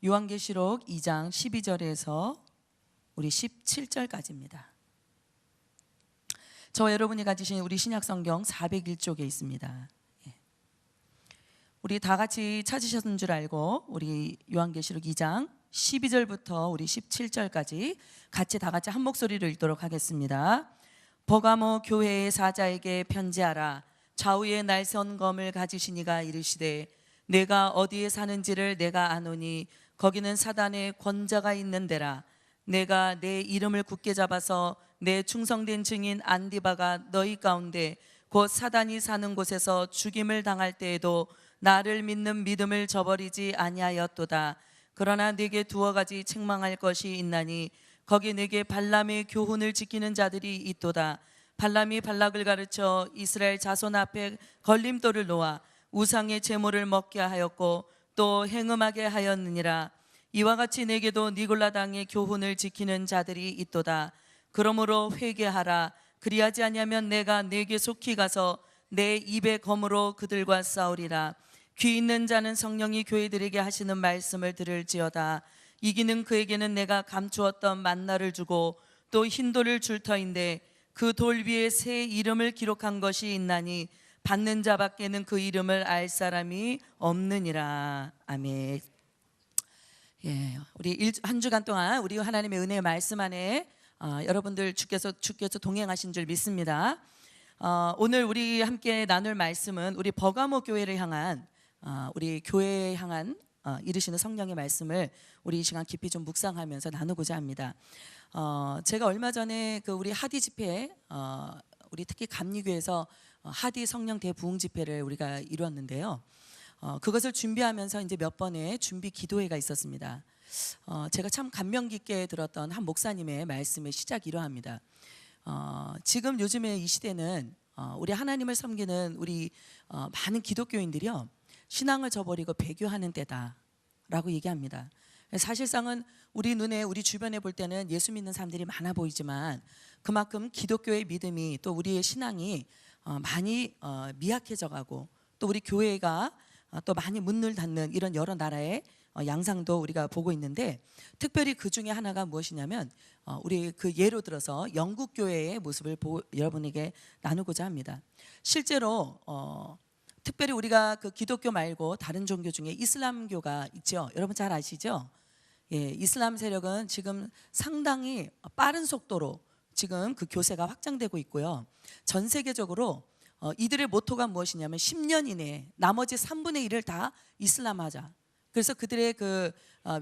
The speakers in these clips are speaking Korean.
요한계시록 2장 12절에서 우리 17절까지입니다. 저와 여러분이 가지신 우리 신약성경 401쪽에 있습니다. 우리 다 같이 찾으셨는 줄 알고 우리 요한계시록 2장 12절부터 우리 17절까지 같이 다 같이 한 목소리로 읽도록 하겠습니다. 버가모 교회의 사자에게 편지하라. 좌우에 날선 검을 가지신 이가 이르시되 내가 어디에 사는지를 내가 아노니 거기는 사단의 권자가 있는 데라. 내가 내 이름을 굳게 잡아서 내 충성된 증인 안디바가 너희 가운데 곧 사단이 사는 곳에서 죽임을 당할 때에도 나를 믿는 믿음을 저버리지 아니하였도다. 그러나 네게 두어 가지 책망할 것이 있나니 거기 네게 발람의 교훈을 지키는 자들이 있도다. 발람이 발락을 가르쳐 이스라엘 자손 앞에 걸림돌을 놓아 우상의 제물을 먹게 하였고 또 행음하게 하였느니라. 이와 같이 내게도 니골라 당의 교훈을 지키는 자들이 있도다. 그러므로 회개하라. 그리하지 아니하면 내가 네게 속히 가서 내 입의 검으로 그들과 싸우리라. 귀 있는 자는 성령이 교회들에게 하시는 말씀을 들을지어다. 이기는 그에게는 내가 감추었던 만나를 주고 또 흰 돌을 줄 터인데 그 돌 위에 새 이름을 기록한 것이 있나니 받는 자밖에는 그 이름을 알 사람이 없느니라. 아멘. 우리 한 주간 동안 우리 하나님의 은혜의 말씀 안에 여러분들 주께서 동행하신 줄 믿습니다. 오늘 우리 함께 나눌 말씀은 우리 버가모 교회를 향한 우리 교회에 향한 이르시는 성령의 말씀을 우리 이 시간 깊이 좀 묵상하면서 나누고자 합니다. 제가 얼마 전에 그 우리 하디 집회, 우리 특히 감리교에서 하디 성령 대부흥 집회를 우리가 이루었는데요. 그것을 준비하면서 이제 몇 번의 준비 기도회가 있었습니다. 제가 참 감명 깊게 들었던 한 목사님의 말씀의 시작이 이러합니다. 지금 요즘에 이 시대는 우리 하나님을 섬기는 우리 많은 기독교인들이요, 신앙을 저버리고 배교하는 때다라고 얘기합니다. 사실상은 우리 눈에, 우리 주변에 볼 때는 예수 믿는 사람들이 많아 보이지만 그만큼 기독교의 믿음이, 또 우리의 신앙이 많이 미약해져 가고, 또 우리 교회가 또 많이 문을 닫는 이런 여러 나라의 양상도 우리가 보고 있는데, 특별히 그 중에 하나가 무엇이냐면 우리 그 예로 들어서 영국 교회의 모습을 여러분에게 나누고자 합니다. 실제로 특별히 우리가 그 기독교 말고 다른 종교 중에 이슬람교가 있죠. 여러분 잘 아시죠? 이슬람 세력은 지금 상당히 빠른 속도로 지금 그 교세가 확장되고 있고요. 전 세계적으로 이들의 모토가 무엇이냐면 10년 이내에 나머지 3분의 1을 다 이슬람화하자. 그래서 그들의 그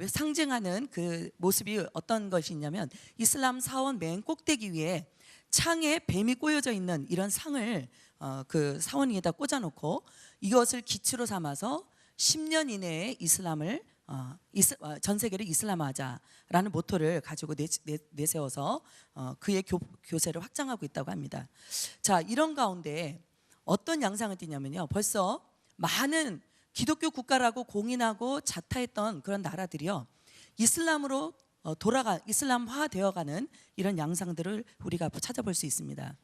상징하는 그 모습이 어떤 것이 있냐면, 이슬람 사원 맨 꼭대기 위에 창에 뱀이 꼬여져 있는 이런 상을 그 사원 위에다 꽂아놓고 이것을 기초로 삼아서 10년 이내에 이슬람을 전 세계를 이슬람화하자라는 모토를 가지고 내세워서 그의 교세를 확장하고 있다고 합니다. 자, 이런 가운데 어떤 양상을 띠냐면요, 벌써 많은 기독교 국가라고 공인하고 자타했던 그런 나라들이요, 이슬람으로 이슬람화 되어가는 이런 양상들을 우리가 찾아볼 수 있습니다.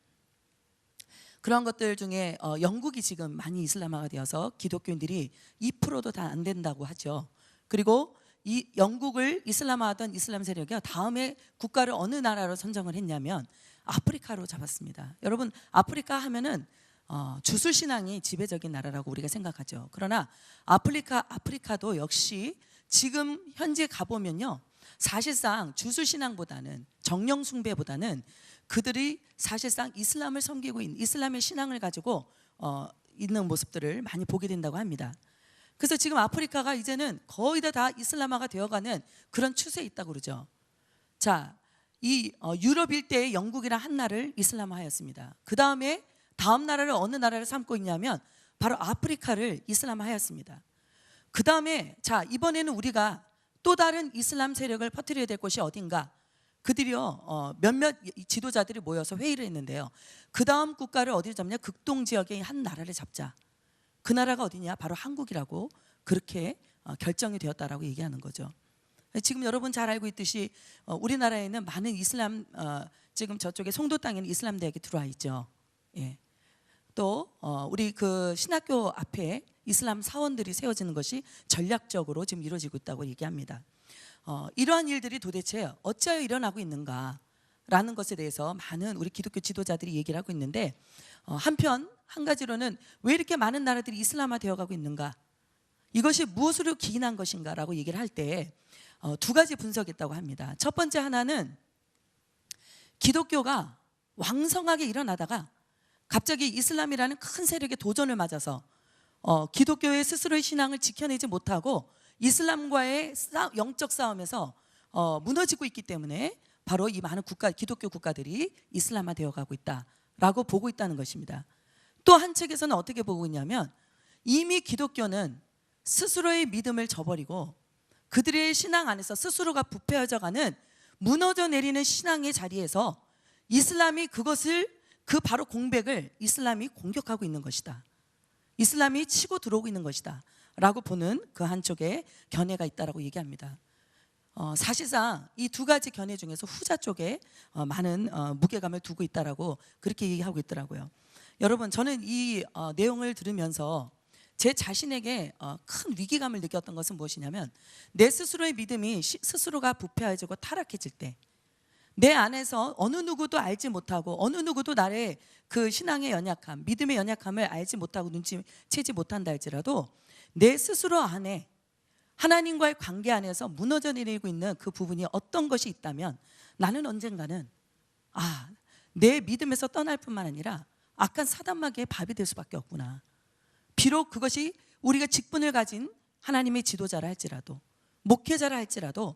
그런 것들 중에 영국이 지금 많이 이슬람화가 되어서 기독교인들이 2%도 다 안 된다고 하죠. 그리고 이 영국을 이슬람화하던 이슬람 세력이 다음에 국가를 어느 나라로 선정을 했냐면 아프리카로 잡았습니다. 여러분, 아프리카 하면은 주술 신앙이 지배적인 나라라고 우리가 생각하죠. 그러나 아프리카도 역시 지금 현재 가보면요, 사실상 주술 신앙보다는, 정령 숭배보다는 그들이 사실상 이슬람을 섬기고 있는, 이슬람의 신앙을 가지고 있는 모습들을 많이 보게 된다고 합니다. 그래서 지금 아프리카가 이제는 거의 다 이슬람화가 되어가는 그런 추세에 있다고 그러죠. 자, 이 유럽 일대의 영국이란 한 나라를 이슬람화하였습니다. 그 다음에 다음 나라를 어느 나라를 삼고 있냐면 바로 아프리카를 이슬람화하였습니다. 그 다음에 자, 이번에는 우리가 또 다른 이슬람 세력을 퍼뜨려야 될 곳이 어딘가? 그들이요, 몇몇 지도자들이 모여서 회의를 했는데요, 그 다음 국가를 어디를 잡냐? 극동 지역의 한 나라를 잡자. 그 나라가 어디냐? 바로 한국이라고 그렇게 결정이 되었다라고 얘기하는 거죠. 지금 여러분 잘 알고 있듯이 우리나라에는 많은 이슬람, 지금 저쪽에 송도 땅에는 이슬람 대학이 들어와 있죠. 또 우리 그 신학교 앞에 이슬람 사원들이 세워지는 것이 전략적으로 지금 이루어지고 있다고 얘기합니다. 이러한 일들이 도대체 어찌하여 일어나고 있는가라는 것에 대해서 많은 우리 기독교 지도자들이 얘기를 하고 있는데, 한편 한 가지로는 왜 이렇게 많은 나라들이 이슬람화 되어가고 있는가, 이것이 무엇으로 기인한 것인가라고 얘기를 할 때 두 가지 분석이 있다고 합니다. 첫 번째 하나는 기독교가 왕성하게 일어나다가 갑자기 이슬람이라는 큰 세력의 도전을 맞아서 기독교의 스스로의 신앙을 지켜내지 못하고 이슬람과의 영적 싸움에서 무너지고 있기 때문에 바로 이 많은 기독교 국가들이 이슬람화 되어가고 있다라고 보고 있다는 것입니다. 또 한 책에서는 어떻게 보고 있냐면, 이미 기독교는 스스로의 믿음을 저버리고 그들의 신앙 안에서 스스로가 부패해져 가는, 무너져 내리는 신앙의 자리에서 이슬람이 그 바로 공백을 이슬람이 공격하고 있는 것이다, 이슬람이 치고 들어오고 있는 것이다 라고 보는 그 한쪽에 견해가 있다라고 얘기합니다. 사실상 이 두 가지 견해 중에서 후자 쪽에 많은 무게감을 두고 있다라고 그렇게 얘기하고 있더라고요. 여러분, 저는 이 내용을 들으면서 제 자신에게 큰 위기감을 느꼈던 것은 무엇이냐면, 내 스스로의 믿음이 스스로가 부패해지고 타락해질 때, 내 안에서 어느 누구도 알지 못하고 어느 누구도 나의 그 신앙의 연약함, 믿음의 연약함을 알지 못하고 눈치채지 못한다 할지라도 내 스스로 안에 하나님과의 관계 안에서 무너져 내리고 있는 그 부분이 어떤 것이 있다면, 나는 언젠가는 내 믿음에서 떠날 뿐만 아니라 악한 사단마귀의 밥이 될 수밖에 없구나. 비록 그것이 우리가 직분을 가진 하나님의 지도자라 할지라도, 목회자라 할지라도,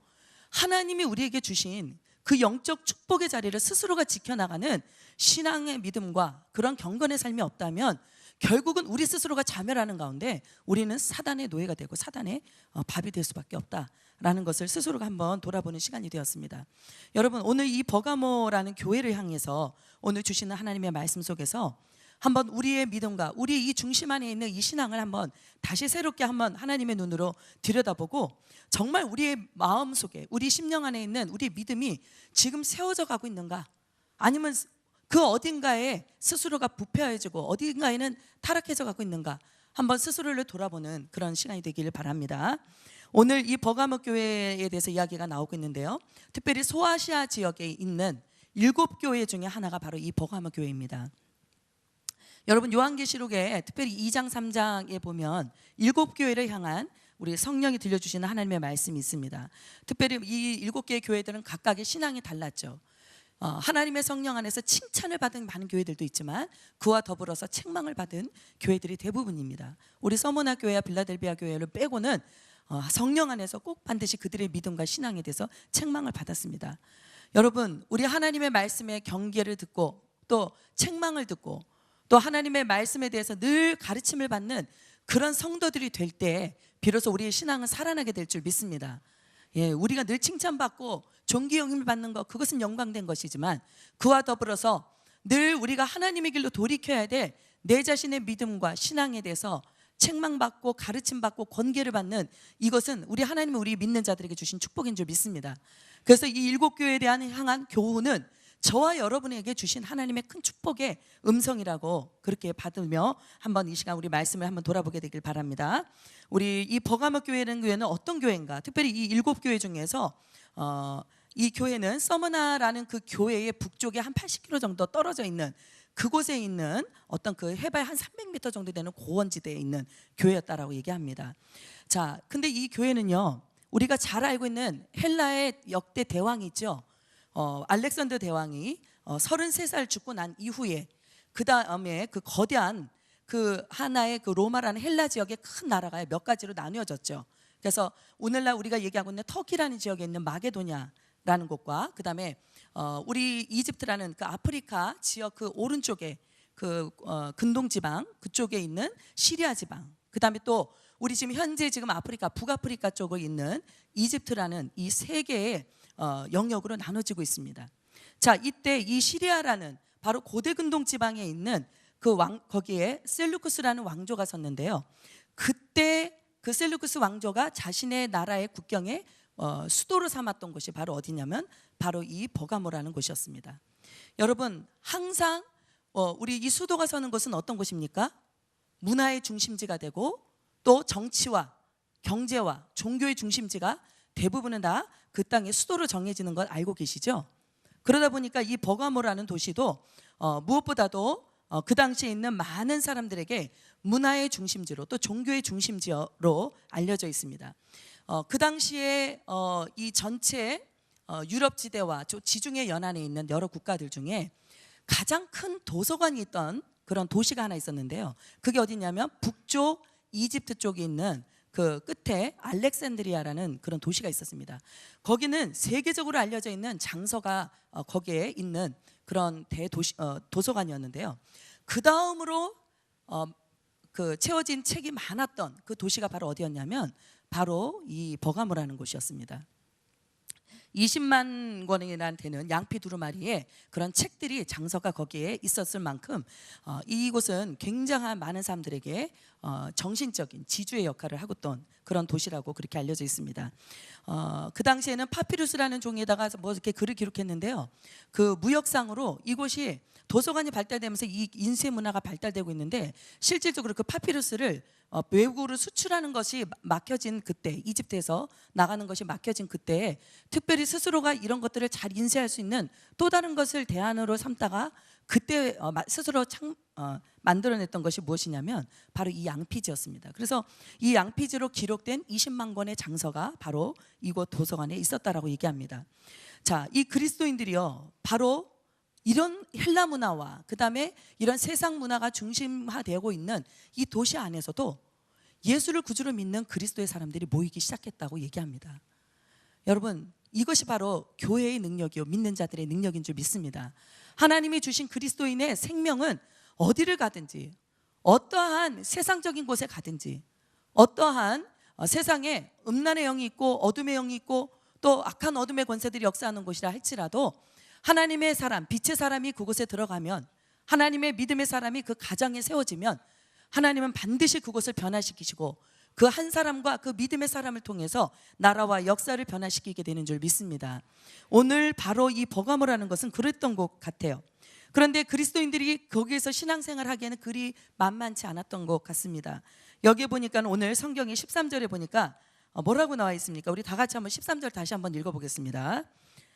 하나님이 우리에게 주신 그 영적 축복의 자리를 스스로가 지켜나가는 신앙의 믿음과 그런 경건의 삶이 없다면 결국은 우리 스스로가 자멸하는 가운데 우리는 사단의 노예가 되고 사단의 밥이 될 수밖에 없다라는 것을 스스로가 한번 돌아보는 시간이 되었습니다. 여러분, 오늘 이 버가모라는 교회를 향해서 오늘 주시는 하나님의 말씀 속에서 한번 우리의 믿음과 우리 이 중심 안에 있는 이 신앙을 한번 다시 새롭게 한번 하나님의 눈으로 들여다보고, 정말 우리의 마음 속에, 우리 심령 안에 있는 우리 믿음이 지금 세워져 가고 있는가, 아니면 그 어딘가에 스스로가 부패해지고 어딘가에는 타락해져 가고 있는가, 한번 스스로를 돌아보는 그런 시간이 되기를 바랍니다. 오늘 이 버가모 교회에 대해서 이야기가 나오고 있는데요, 특별히 소아시아 지역에 있는 7교회 중에 하나가 바로 이 버가모 교회입니다. 여러분, 요한계시록에 특별히 2장 3장에 보면 7교회를 향한 우리 성령이 들려주시는 하나님의 말씀이 있습니다. 특별히 이 7개의 교회들은 각각의 신앙이 달랐죠. 하나님의 성령 안에서 칭찬을 받은 많은 교회들도 있지만 그와 더불어서 책망을 받은 교회들이 대부분입니다. 우리 서머나 교회와 빌라델비아 교회를 빼고는 성령 안에서 꼭 반드시 그들의 믿음과 신앙에 대해서 책망을 받았습니다. 여러분, 우리 하나님의 말씀의 경계를 듣고 또 책망을 듣고 또 하나님의 말씀에 대해서 늘 가르침을 받는 그런 성도들이 될 때 비로소 우리의 신앙은 살아나게 될 줄 믿습니다. 우리가 늘 칭찬받고 존귀 영임을 받는 것, 그것은 영광된 것이지만 그와 더불어서 늘 우리가 하나님의 길로 돌이켜야 될 내 자신의 믿음과 신앙에 대해서 책망받고 가르침받고 권계를 받는, 이것은 우리 하나님이 우리 믿는 자들에게 주신 축복인 줄 믿습니다. 그래서 이 7교회에 대한 향한 교훈은 저와 여러분에게 주신 하나님의 큰 축복의 음성이라고 그렇게 받으며 한번 이 시간 우리 말씀을 한번 돌아보게 되길 바랍니다. 우리 이 버가모 교회라는 교회는 어떤 교회인가? 특별히 이 7교회 중에서 이 교회는 서머나라는 그 교회의 북쪽에 한 80km 정도 떨어져 있는 그곳에 있는 어떤 그 해발 한 300m 정도 되는 고원지대에 있는 교회였다라고 얘기합니다. 자, 근데 이 교회는요, 우리가 잘 알고 있는 헬라의 역대 대왕이 있죠. 알렉산더 대왕이 33살 죽고 난 이후에 그 다음에 그 거대한 그 하나의 그 로마라는 헬라 지역의 큰 나라가 몇 가지로 나뉘어졌죠. 그래서 오늘날 우리가 얘기하고 있는 터키라는 지역에 있는 마게도냐라는 곳과 그 다음에 우리 이집트라는 그 아프리카 지역 그 오른쪽에 그 근동 지방 그쪽에 있는 시리아 지방, 그 다음에 또 우리 지금 현재 지금 아프리카 북아프리카 쪽에 있는 이집트라는 이 세 개의 영역으로 나눠지고 있습니다. 자, 이때 이 시리아라는 바로 고대 근동 지방에 있는 그 거기에 셀루쿠스라는 왕조가 섰는데요. 그때 그 셀루쿠스 왕조가 자신의 나라의 국경에 수도로 삼았던 곳이 바로 어디냐면 바로 이 버가모라는 곳이었습니다. 여러분, 항상 우리 이 수도가 서는 곳은 어떤 곳입니까? 문화의 중심지가 되고 또 정치와 경제와 종교의 중심지가 대부분은 다 그 땅의 수도로 정해지는 걸 알고 계시죠? 그러다 보니까 이 버가모라는 도시도 무엇보다도 그 당시에 있는 많은 사람들에게 문화의 중심지로 또 종교의 중심지로 알려져 있습니다. 그 당시에 이 전체 유럽 지대와 지중해 연안에 있는 여러 국가들 중에 가장 큰 도서관이 있던 그런 도시가 하나 있었는데요. 그게 어디냐면 북쪽 이집트 쪽에 있는 그 끝에 알렉산드리아라는 그런 도시가 있었습니다. 거기는 세계적으로 알려져 있는 장서가 거기에 있는 그런 도서관이었는데요. 그 다음으로 그 채워진 책이 많았던 그 도시가 바로 어디였냐면 바로 이 버가모라는 곳이었습니다. 20만 권이나 되는 양피 두루마리의 그런 책들이 장서가 거기에 있었을 만큼 이곳은 굉장한 많은 사람들에게 정신적인 지주의 역할을 하고 있던 그런 도시라고 그렇게 알려져 있습니다. 그 당시에는 파피루스라는 종이에다가 뭐 이렇게 글을 기록했는데요. 그 무역상으로 이곳이 도서관이 발달되면서 이 인쇄 문화가 발달되고 있는데 실질적으로 그 파피루스를 외국으로 수출하는 것이 막혀진 그때, 이집트에서 나가는 것이 막혀진 그때에 특별히 스스로가 이런 것들을 잘 인쇄할 수 있는 또 다른 것을 대안으로 삼다가 그때 스스로 만들어냈던 것이 무엇이냐면 바로 이 양피지였습니다. 그래서 이 양피지로 기록된 20만 권의 장서가 바로 이곳 도서관에 있었다라고 얘기합니다. 자, 이 그리스도인들이요, 바로 이런 헬라 문화와 그 다음에 이런 세상 문화가 중심화되고 있는 이 도시 안에서도 예수를 구주로 믿는 그리스도의 사람들이 모이기 시작했다고 얘기합니다. 여러분, 이것이 바로 교회의 능력이요, 믿는 자들의 능력인 줄 믿습니다. 하나님이 주신 그리스도인의 생명은 어디를 가든지, 어떠한 세상적인 곳에 가든지, 어떠한 세상에 음란의 영이 있고 어둠의 영이 있고 또 악한 어둠의 권세들이 역사하는 곳이라 할지라도 하나님의 사람, 빛의 사람이 그곳에 들어가면, 하나님의 믿음의 사람이 그 가정에 세워지면 하나님은 반드시 그곳을 변화시키시고 그 한 사람과 그 믿음의 사람을 통해서 나라와 역사를 변화시키게 되는 줄 믿습니다. 오늘 바로 이 버가모라는 것은 그랬던 것 같아요. 그런데 그리스도인들이 거기에서 신앙생활을 하기에는 그리 만만치 않았던 것 같습니다. 여기에 보니까 오늘 성경의 13절에 보니까 뭐라고 나와 있습니까? 우리 다 같이 한번 13절 다시 한번 읽어보겠습니다.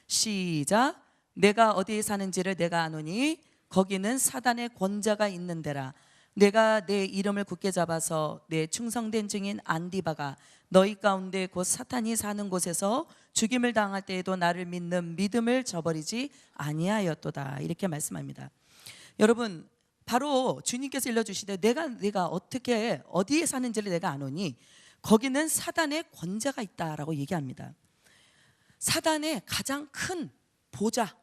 시작. 내가 어디에 사는지를 내가 아노니 거기는 사단의 권자가 있는 데라. 내가 내 이름을 굳게 잡아서 내 충성된 증인 안디바가 너희 가운데 곧 사탄이 사는 곳에서 죽임을 당할 때에도 나를 믿는 믿음을 저버리지 아니하였도다. 이렇게 말씀합니다. 여러분, 바로 주님께서 일러주시되 내가 어떻게 어디에 사는지를 내가 아노니 거기는 사단의 권자가 있다라고 얘기합니다. 사단의 가장 큰 보좌,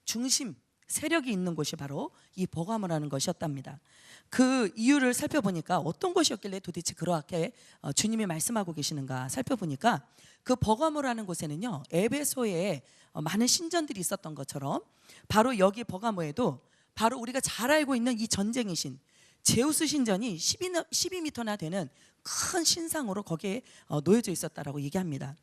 중심, 세력이 있는 곳이 바로 이 버가모라는 것이었답니다. 그 이유를 살펴보니까 어떤 것이었길래 도대체 그렇게 주님이 말씀하고 계시는가 살펴보니까 그 버가모라는 곳에는요, 에베소에 많은 신전들이 있었던 것처럼 바로 여기 버가모에도 바로 우리가 잘 알고 있는 이 전쟁의 신 제우스 신전이 12m나 되는 큰 신상으로 거기에 놓여져 있었다라고 얘기합니다.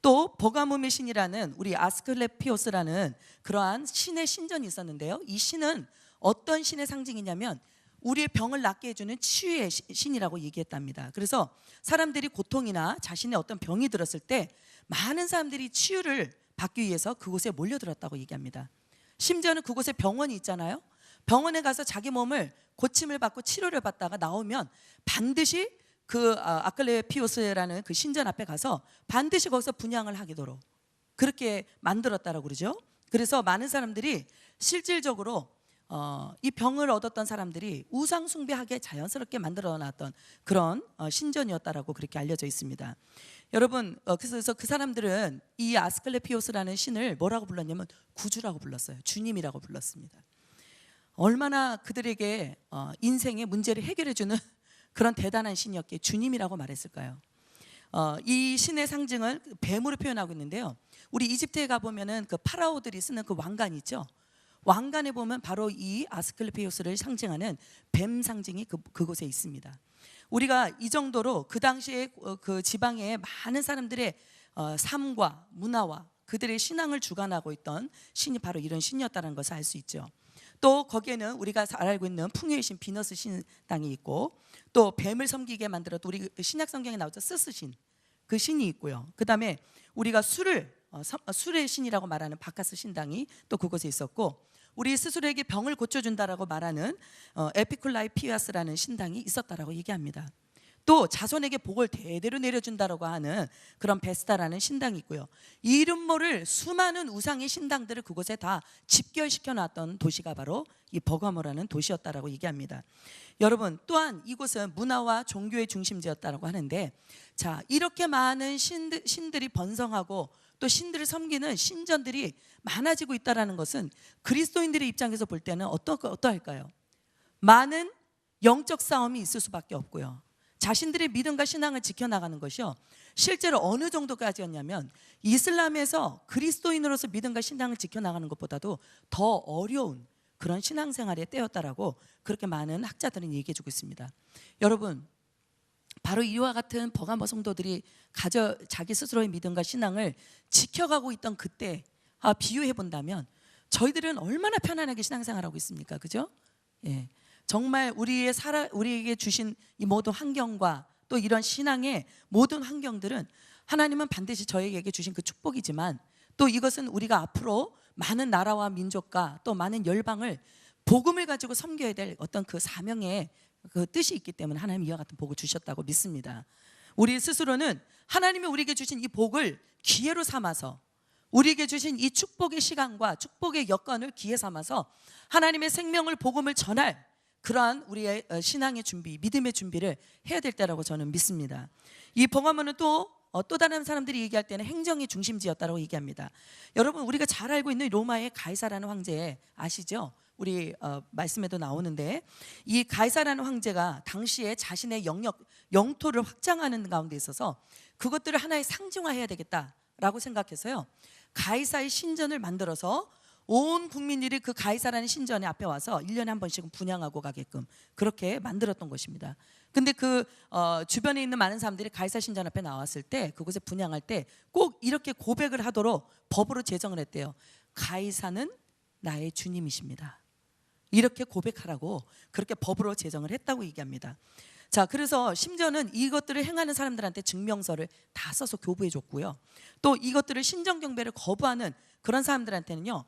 또 버가모의 신이라는 우리 아스클레피오스라는 그러한 신의 신전이 있었는데요. 이 신은 어떤 신의 상징이냐면 우리의 병을 낫게 해주는 치유의 신이라고 얘기했답니다. 그래서 사람들이 고통이나 자신의 어떤 병이 들었을 때 많은 사람들이 치유를 받기 위해서 그곳에 몰려들었다고 얘기합니다. 심지어는 그곳에 병원이 있잖아요. 병원에 가서 자기 몸을 고침을 받고 치료를 받다가 나오면 반드시 그 아클레피오스라는 그 신전 앞에 가서 반드시 거기서 분향을 하도록 그렇게 만들었다라고 그러죠. 그래서 많은 사람들이 실질적으로 이 병을 얻었던 사람들이 우상 숭배하게 자연스럽게 만들어놨던 그런 신전이었다라고 그렇게 알려져 있습니다. 여러분, 그래서 그 사람들은 이 아스클레피오스라는 신을 뭐라고 불렀냐면 구주라고 불렀어요. 주님이라고 불렀습니다. 얼마나 그들에게 인생의 문제를 해결해주는 그런 대단한 신이었기에 주님이라고 말했을까요? 이 신의 상징을 뱀으로 표현하고 있는데요. 우리 이집트에 가보면은 그 파라오들이 쓰는 그 왕관 있죠. 왕관에 보면 바로 이 아스클레피오스를 상징하는 뱀 상징이 그곳에 있습니다. 우리가 이 정도로 그 당시에 그 지방의 많은 사람들의 삶과 문화와 그들의 신앙을 주관하고 있던 신이 바로 이런 신이었다는 것을 알 수 있죠. 또 거기에는 우리가 잘 알고 있는 풍요의 신 비너스 신당이 있고, 또 뱀을 섬기게 만들었던 우리 신약 성경에 나오죠, 스스신, 그 신이 있고요. 그 다음에 우리가 술의 신이라고 말하는 바카스 신당이 또 그곳에 있었고, 우리 스스로에게 병을 고쳐준다라고 말하는 에피쿨라이 피아스라는 신당이 있었다라고 얘기합니다. 또 자손에게 복을 대대로 내려준다라고 하는 그런 베스다라는 신당이 있고요. 이름 모를 수많은 우상의 신당들을 그곳에 다 집결시켜 놨던 도시가 바로 이 버가모라는 도시였다라고 얘기합니다. 여러분, 또한 이곳은 문화와 종교의 중심지였다라고 하는데, 자, 이렇게 많은 신들이 번성하고 또 신들을 섬기는 신전들이 많아지고 있다는 것은 그리스도인들의 입장에서 볼 때는 어떠할까요? 많은 영적 싸움이 있을 수밖에 없고요. 자신들의 믿음과 신앙을 지켜나가는 것이요, 실제로 어느 정도까지였냐면 이슬람에서 그리스도인으로서 믿음과 신앙을 지켜나가는 것보다도 더 어려운 그런 신앙생활의 때였다라고 그렇게 많은 학자들은 얘기해주고 있습니다. 여러분, 바로 이와 같은 버가모 성도들이 자기 스스로의 믿음과 신앙을 지켜가고 있던 그때 비유해 본다면 저희들은 얼마나 편안하게 신앙생활하고 있습니까? 그죠? 예. 정말 우리에게 주신 이 모든 환경과 또 이런 신앙의 모든 환경들은 하나님은 반드시 저에게 주신 그 축복이지만, 또 이것은 우리가 앞으로 많은 나라와 민족과 또 많은 열방을 복음을 가지고 섬겨야 될 어떤 그 사명의 그 뜻이 있기 때문에 하나님이 이와 같은 복을 주셨다고 믿습니다. 우리 스스로는 하나님이 우리에게 주신 이 복을 기회로 삼아서, 우리에게 주신 이 축복의 시간과 축복의 여건을 기회 삼아서 하나님의 생명을, 복음을 전할 그러한 우리의 신앙의 준비, 믿음의 준비를 해야 될 때라고 저는 믿습니다. 이 버가모는 또 다른 사람들이 얘기할 때는 행정의 중심지였다고 얘기합니다. 여러분, 우리가 잘 알고 있는 로마의 가이사라는 황제 아시죠? 우리 말씀에도 나오는데, 이 가이사라는 황제가 당시에 자신의 영토를 확장하는 가운데 있어서 그것들을 하나의 상징화해야 되겠다라고 생각해서요, 가이사의 신전을 만들어서 온 국민들이 그 가이사라는 신전에 앞에 와서 1년에 한 번씩은 분향하고 가게끔 그렇게 만들었던 것입니다. 근데 그 주변에 있는 많은 사람들이 가이사 신전 앞에 나왔을 때, 그곳에 분향할 때 꼭 이렇게 고백을 하도록 법으로 제정을 했대요. 가이사는 나의 주님이십니다. 이렇게 고백하라고 그렇게 법으로 제정을 했다고 얘기합니다. 자, 그래서 심지어는 이것들을 행하는 사람들한테 증명서를 다 써서 교부해 줬고요. 또 이것들을 신정경배를 거부하는 그런 사람들한테는요,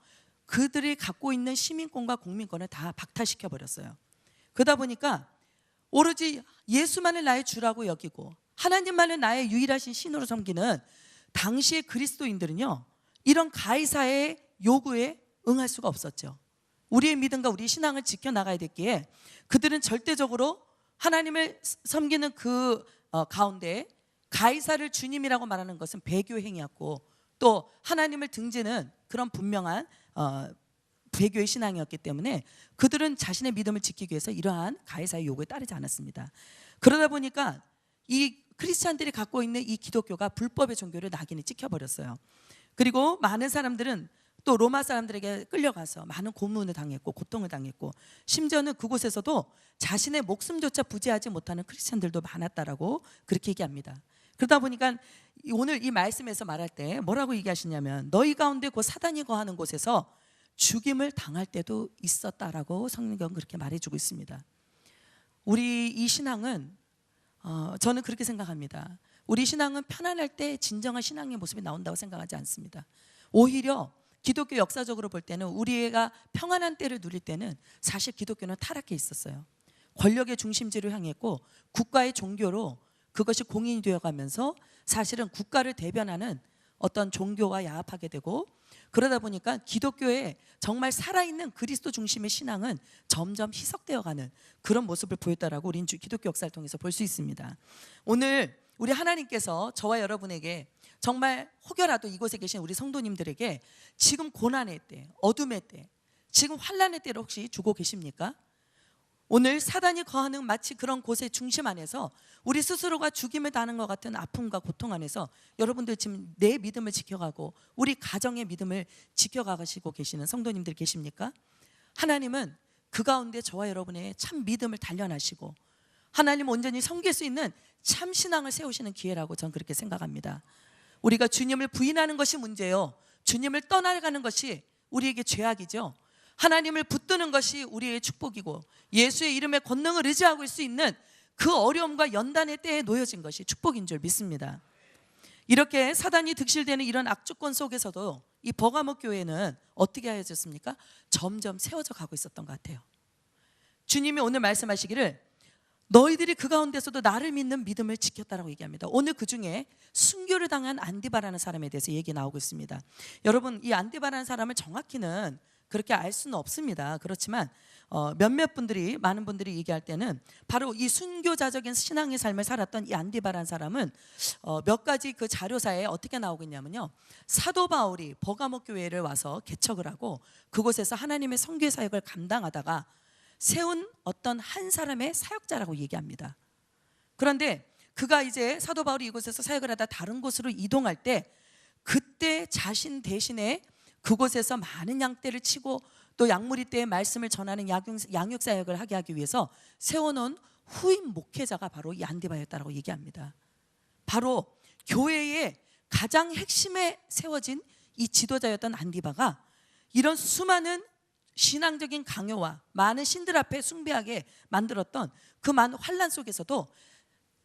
그들이 갖고 있는 시민권과 국민권을 다 박탈시켜 버렸어요. 그러다 보니까 오로지 예수만을 나의 주라고 여기고 하나님만을 나의 유일하신 신으로 섬기는 당시의 그리스도인들은요, 이런 가이사의 요구에 응할 수가 없었죠. 우리의 믿음과 우리의 신앙을 지켜나가야 됐기에 그들은 절대적으로 하나님을 섬기는 그 가운데 가이사를 주님이라고 말하는 것은 배교 행위였고, 또 하나님을 등지는 그런 분명한 배교의 신앙이었기 때문에 그들은 자신의 믿음을 지키기 위해서 이러한 가이사의 요구에 따르지 않았습니다. 그러다 보니까 이 크리스찬들이 갖고 있는 이 기독교가 불법의 종교를 낙인에 찍혀버렸어요. 그리고 많은 사람들은 또 로마 사람들에게 끌려가서 많은 고문을 당했고 고통을 당했고, 심지어는 그곳에서도 자신의 목숨조차 부지하지 못하는 크리스찬들도 많았다라고 그렇게 얘기합니다. 그러다 보니까 오늘 이 말씀에서 말할 때 뭐라고 얘기하시냐면, 너희 가운데 곧 사단이 거하는 곳에서 죽임을 당할 때도 있었다라고 성경은 그렇게 말해주고 있습니다. 우리 이 신앙은 저는 그렇게 생각합니다. 우리 신앙은 편안할 때 진정한 신앙의 모습이 나온다고 생각하지 않습니다. 오히려 기독교 역사적으로 볼 때는 우리가 평안한 때를 누릴 때는 사실 기독교는 타락해 있었어요. 권력의 중심지를 향했고 국가의 종교로 그것이 공인이 되어가면서 사실은 국가를 대변하는 어떤 종교와 야합하게 되고, 그러다 보니까 기독교의 정말 살아있는 그리스도 중심의 신앙은 점점 희석되어가는 그런 모습을 보였다라고 우리는 기독교 역사를 통해서 볼 수 있습니다. 오늘 우리 하나님께서 저와 여러분에게 정말 혹여라도 이곳에 계신 우리 성도님들에게 지금 고난의 때, 어둠의 때, 지금 환난의 때를 혹시 주고 계십니까? 오늘 사단이 거하는 마치 그런 곳의 중심 안에서 우리 스스로가 죽임을 당하는 것 같은 아픔과 고통 안에서 여러분들 지금 내 믿음을 지켜가고 우리 가정의 믿음을 지켜가시고 계시는 성도님들 계십니까? 하나님은 그 가운데 저와 여러분의 참 믿음을 단련하시고 하나님 온전히 섬길 수 있는 참 신앙을 세우시는 기회라고 저는 그렇게 생각합니다. 우리가 주님을 부인하는 것이 문제요, 주님을 떠나가는 것이 우리에게 죄악이죠. 하나님을 붙드는 것이 우리의 축복이고 예수의 이름의 권능을 의지하고 있을 수 있는 그 어려움과 연단의 때에 놓여진 것이 축복인 줄 믿습니다. 이렇게 사단이 득실되는 이런 악조건 속에서도 이 버가모 교회는 어떻게 하여졌습니까? 점점 세워져 가고 있었던 것 같아요. 주님이 오늘 말씀하시기를 너희들이 그 가운데서도 나를 믿는 믿음을 지켰다라고 얘기합니다. 오늘 그 중에 순교를 당한 안디바라는 사람에 대해서 얘기 나오고 있습니다. 여러분, 이 안디바라는 사람을 정확히는 그렇게 알 수는 없습니다. 그렇지만 많은 분들이 얘기할 때는 바로 이 순교자적인 신앙의 삶을 살았던 이 안디바라는 사람은 몇 가지 그 자료사에 어떻게 나오고 있냐면요, 사도 바울이 버가모 교회를 와서 개척을 하고 그곳에서 하나님의 선교 사역을 감당하다가 세운 어떤 한 사람의 사역자라고 얘기합니다. 그런데 그가 이제 사도 바울이 이곳에서 사역을 하다 다른 곳으로 이동할 때 그때 자신 대신에 그곳에서 많은 양떼를 치고 또 양무리떼의 말씀을 전하는 양육 사역을 하기 위해서 세워놓은 후임 목회자가 바로 이 안디바였다라고 얘기합니다. 바로 교회의 가장 핵심에 세워진 이 지도자였던 안디바가 이런 수많은 신앙적인 강요와 많은 신들 앞에 숭배하게 만들었던 그 많은 환난 속에서도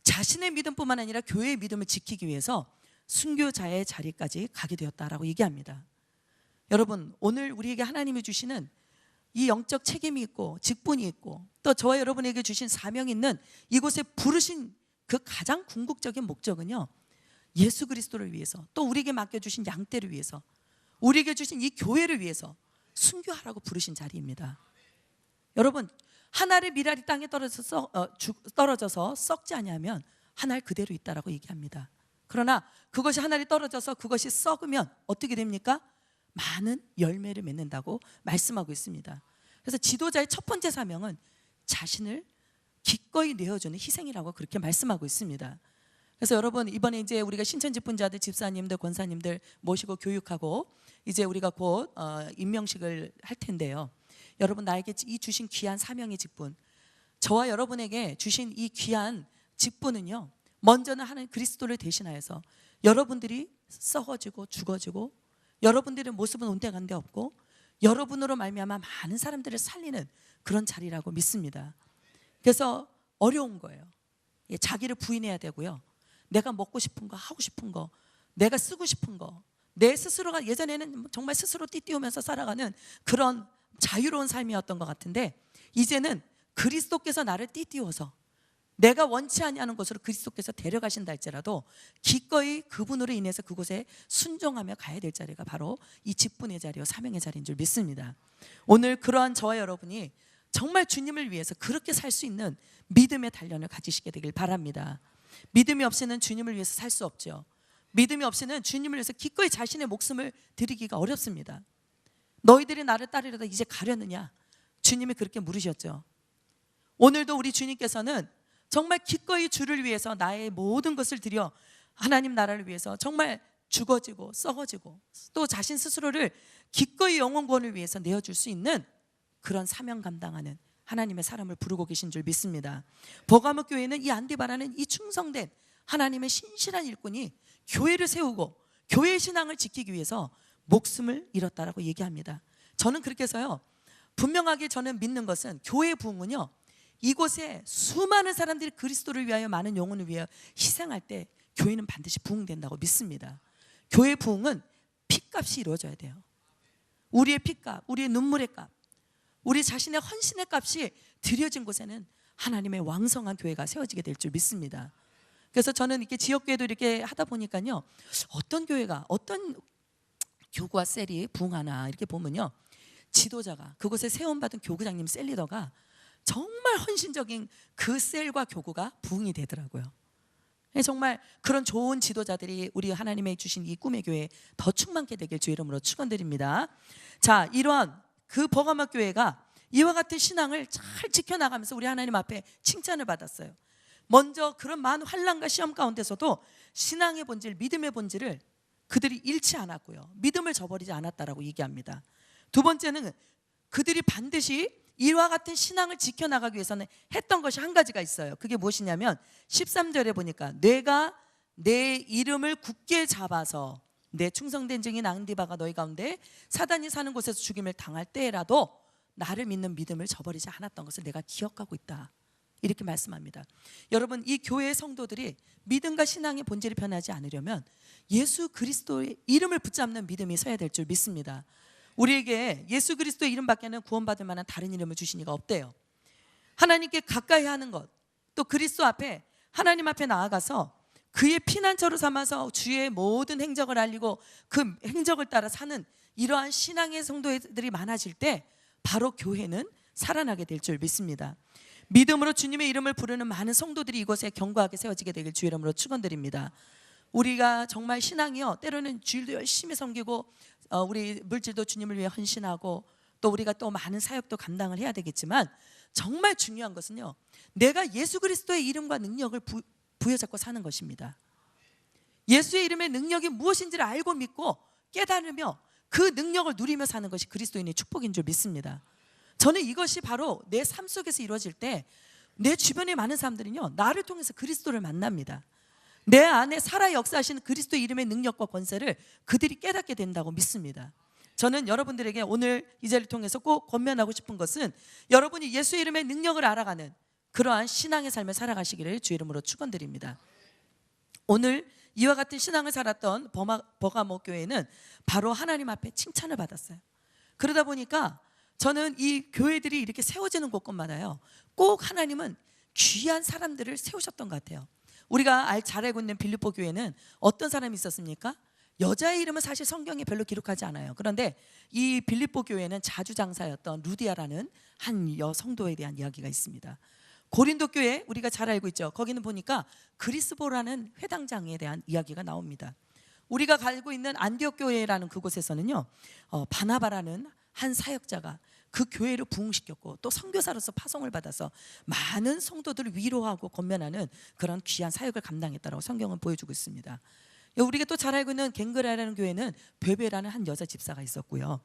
자신의 믿음뿐만 아니라 교회의 믿음을 지키기 위해서 순교자의 자리까지 가게 되었다라고 얘기합니다. 여러분, 오늘 우리에게 하나님이 주시는 이 영적 책임이 있고 직분이 있고 또 저와 여러분에게 주신 사명이 있는 이곳에 부르신 그 가장 궁극적인 목적은요, 예수 그리스도를 위해서 또 우리에게 맡겨주신 양떼를 위해서 우리에게 주신 이 교회를 위해서 순교하라고 부르신 자리입니다. 여러분, 하나의 미랄이 땅에 떨어져서 썩지 아니하면 하나 그대로 있다라고 얘기합니다. 그러나 그것이 하나에 떨어져서 그것이 썩으면 어떻게 됩니까? 많은 열매를 맺는다고 말씀하고 있습니다. 그래서 지도자의 첫 번째 사명은 자신을 기꺼이 내어주는 희생이라고 그렇게 말씀하고 있습니다. 그래서 여러분, 이번에 이제 우리가 신천 직분자들, 집사님들, 권사님들 모시고 교육하고 이제 우리가 곧 임명식을 할 텐데요. 여러분, 나에게 이 주신 귀한 사명의 직분, 저와 여러분에게 주신 이 귀한 직분은요, 먼저는 하나님 그리스도를 대신하여서 여러분들이 썩어지고 죽어지고 여러분들의 모습은 온데간데 없고 여러분으로 말미암아 많은 사람들을 살리는 그런 자리라고 믿습니다. 그래서 어려운 거예요. 자기를 부인해야 되고요, 내가 먹고 싶은 거, 하고 싶은 거, 내가 쓰고 싶은 거, 내 스스로가 예전에는 정말 스스로 띠띠우면서 살아가는 그런 자유로운 삶이었던 것 같은데 이제는 그리스도께서 나를 띠띠워서 내가 원치 아니하는 곳으로 그리스도께서 데려가신다 할지라도 기꺼이 그분으로 인해서 그곳에 순종하며 가야 될 자리가 바로 이 직분의 자리요 사명의 자리인 줄 믿습니다. 오늘 그러한 저와 여러분이 정말 주님을 위해서 그렇게 살 수 있는 믿음의 단련을 가지시게 되길 바랍니다. 믿음이 없이는 주님을 위해서 살 수 없죠. 믿음이 없이는 주님을 위해서 기꺼이 자신의 목숨을 드리기가 어렵습니다. 너희들이 나를 따르려다 이제 가려느냐? 주님이 그렇게 물으셨죠. 오늘도 우리 주님께서는 정말 기꺼이 주를 위해서 나의 모든 것을 드려 하나님 나라를 위해서 정말 죽어지고 썩어지고 또 자신 스스로를 기꺼이 영혼 구원을 위해서 내어줄 수 있는 그런 사명 감당하는 하나님의 사람을 부르고 계신 줄 믿습니다. 버가모 교회는 이 안디바라는 이 충성된 하나님의 신실한 일꾼이 교회를 세우고 교회의 신앙을 지키기 위해서 목숨을 잃었다라고 얘기합니다. 저는 그렇게 해서요, 분명하게 저는 믿는 것은 교회의 부흥은요, 이곳에 수많은 사람들이 그리스도를 위하여 많은 영혼을 위하여 희생할 때 교회는 반드시 부흥된다고 믿습니다. 교회 부흥은 피값이 이루어져야 돼요. 우리의 피값, 우리의 눈물의 값, 우리 자신의 헌신의 값이 드려진 곳에는 하나님의 왕성한 교회가 세워지게 될 줄 믿습니다. 그래서 저는 이렇게 지역교회도 이렇게 하다 보니까요, 어떤 교회가 어떤 교구와 셀이 부흥하나 이렇게 보면요, 지도자가 그곳에 세움받은 교구장님 셀리더가 정말 헌신적인 그 셀과 교구가 부흥이 되더라고요. 정말 그런 좋은 지도자들이 우리 하나님의 주신 이 꿈의 교회에 더 충만케 되길 주 이름으로 축원드립니다. 자, 이러한 그 버가모 교회가 이와 같은 신앙을 잘 지켜나가면서 우리 하나님 앞에 칭찬을 받았어요. 먼저 그런 많은 환난과 시험 가운데서도 신앙의 본질, 믿음의 본질을 그들이 잃지 않았고요, 믿음을 저버리지 않았다라고 얘기합니다. 두 번째는 그들이 반드시 이와 같은 신앙을 지켜나가기 위해서는 했던 것이 한 가지가 있어요. 그게 무엇이냐면 13절에 보니까 내가 내 이름을 굳게 잡아서 내 충성된 증인 안디바가 너희 가운데 사단이 사는 곳에서 죽임을 당할 때라도 나를 믿는 믿음을 저버리지 않았던 것을 내가 기억하고 있다. 이렇게 말씀합니다. 여러분, 이 교회의 성도들이 믿음과 신앙의 본질이 변하지 않으려면 예수 그리스도의 이름을 붙잡는 믿음이 서야 될 줄 믿습니다. 우리에게 예수 그리스도의 이름밖에는 구원받을 만한 다른 이름을 주신 이가 없대요. 하나님께 가까이 하는 것, 또 그리스도 앞에, 하나님 앞에 나아가서 그의 피난처로 삼아서 주의 모든 행적을 알리고 그 행적을 따라 사는 이러한 신앙의 성도들이 많아질 때 바로 교회는 살아나게 될 줄 믿습니다. 믿음으로 주님의 이름을 부르는 많은 성도들이 이곳에 견고하게 세워지게 되길 주의 이름으로 축원드립니다. 우리가 정말 신앙이요, 때로는 주일도 열심히 섬기고 우리 물질도 주님을 위해 헌신하고 또 우리가 또 많은 사역도 감당을 해야 되겠지만 정말 중요한 것은요, 내가 예수 그리스도의 이름과 능력을 부여잡고 사는 것입니다. 예수의 이름의 능력이 무엇인지를 알고 믿고 깨달으며 그 능력을 누리며 사는 것이 그리스도인의 축복인 줄 믿습니다. 저는 이것이 바로 내 삶 속에서 이루어질 때 내 주변에 많은 사람들은요, 나를 통해서 그리스도를 만납니다. 내 안에 살아 역사하시는 그리스도의 이름의 능력과 권세를 그들이 깨닫게 된다고 믿습니다. 저는 여러분들에게 오늘 이 자리를 통해서 꼭 권면하고 싶은 것은 여러분이 예수의 이름의 능력을 알아가는 그러한 신앙의 삶을 살아가시기를 주의 이름으로 축원드립니다. 오늘 이와 같은 신앙을 살았던 버가모 교회는 바로 하나님 앞에 칭찬을 받았어요. 그러다 보니까 저는 이 교회들이 이렇게 세워지는 곳곳마다요, 꼭 하나님은 귀한 사람들을 세우셨던 것 같아요. 우리가 잘 알고 있는 빌립보 교회는 어떤 사람이 있었습니까? 여자의 이름은 사실 성경에 별로 기록하지 않아요. 그런데 이 빌립보 교회는 자주장사였던 루디아라는 한 여성도에 대한 이야기가 있습니다. 고린도 교회 우리가 잘 알고 있죠. 거기는 보니까 그리스보라는 회당장에 대한 이야기가 나옵니다. 우리가 알고 있는 안디옥 교회라는 그곳에서는요, 바나바라는 한 사역자가 그 교회를 부흥시켰고 또 선교사로서 파송을 받아서 많은 성도들을 위로하고 권면하는 그런 귀한 사역을 감당했다고 성경은 보여주고 있습니다. 우리가 또 잘 알고 있는 갱그라라는 교회는 베베라는 한 여자 집사가 있었고요,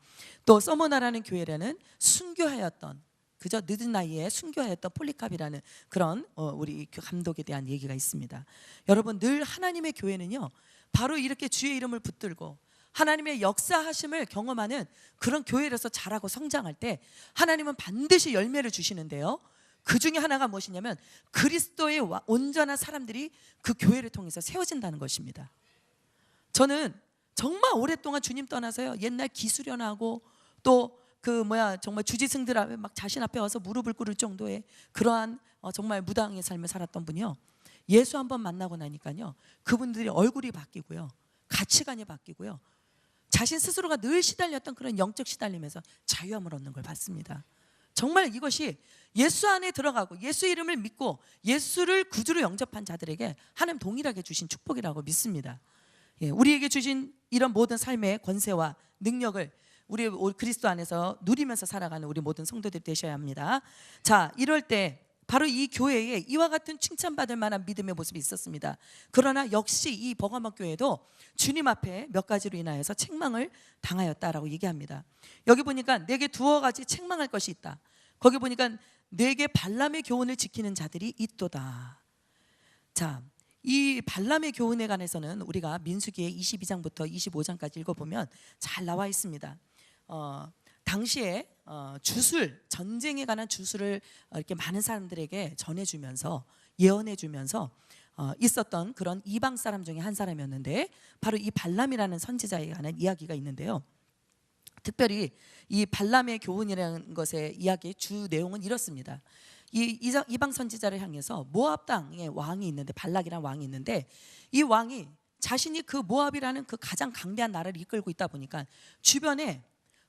또 서머나라는 교회라는 순교하였던, 그저 늦은 나이에 순교하였던 폴리캅이라는 그런 우리 감독에 대한 얘기가 있습니다. 여러분, 늘 하나님의 교회는요, 바로 이렇게 주의 이름을 붙들고 하나님의 역사하심을 경험하는 그런 교회로서 자라고 성장할 때 하나님은 반드시 열매를 주시는데요, 그 중에 하나가 무엇이냐면 그리스도의 온전한 사람들이 그 교회를 통해서 세워진다는 것입니다. 저는 정말 오랫동안 주님 떠나서요, 옛날 기수련하고 또 정말 주지승들 앞에 막 자신 앞에 와서 무릎을 꿇을 정도의 그러한 정말 무당의 삶을 살았던 분이요, 예수 한번 만나고 나니까요, 그분들이 얼굴이 바뀌고요, 가치관이 바뀌고요, 자신 스스로가 늘 시달렸던 그런 영적 시달림에서 자유함을 얻는 걸 봤습니다. 정말 이것이 예수 안에 들어가고 예수 이름을 믿고 예수를 구주로 영접한 자들에게 하나님 동일하게 주신 축복이라고 믿습니다. 우리에게 주신 이런 모든 삶의 권세와 능력을 우리 그리스도 안에서 누리면서 살아가는 우리 모든 성도들이 되셔야 합니다. 자, 이럴 때 바로 이 교회에 이와 같은 칭찬받을 만한 믿음의 모습이 있었습니다. 그러나 역시 이 버가모 교회도 주님 앞에 몇 가지로 인하여서 책망을 당하였다라고 얘기합니다. 여기 보니까 내게 두어 가지 책망할 것이 있다. 거기 보니까 내게 발람의 교훈을 지키는 자들이 있도다. 자, 이 발람의 교훈에 관해서는 우리가 민수기의 22장부터 25장까지 읽어보면 잘 나와 있습니다. 당시에 전쟁에 관한 주술을 이렇게 많은 사람들에게 전해주면서 예언해주면서 있었던 그런 이방 사람 중에 한 사람이었는데, 바로 이 발람이라는 선지자에 관한 이야기가 있는데요, 특별히 이 발람의 교훈이라는 것의 이야기의 주 내용은 이렇습니다. 이 이방 선지자를 향해서 모압 땅에 왕이 있는데, 발락이라는 왕이 있는데, 이 왕이 자신이 그 모압이라는 그 가장 강대한 나라를 이끌고 있다 보니까 주변에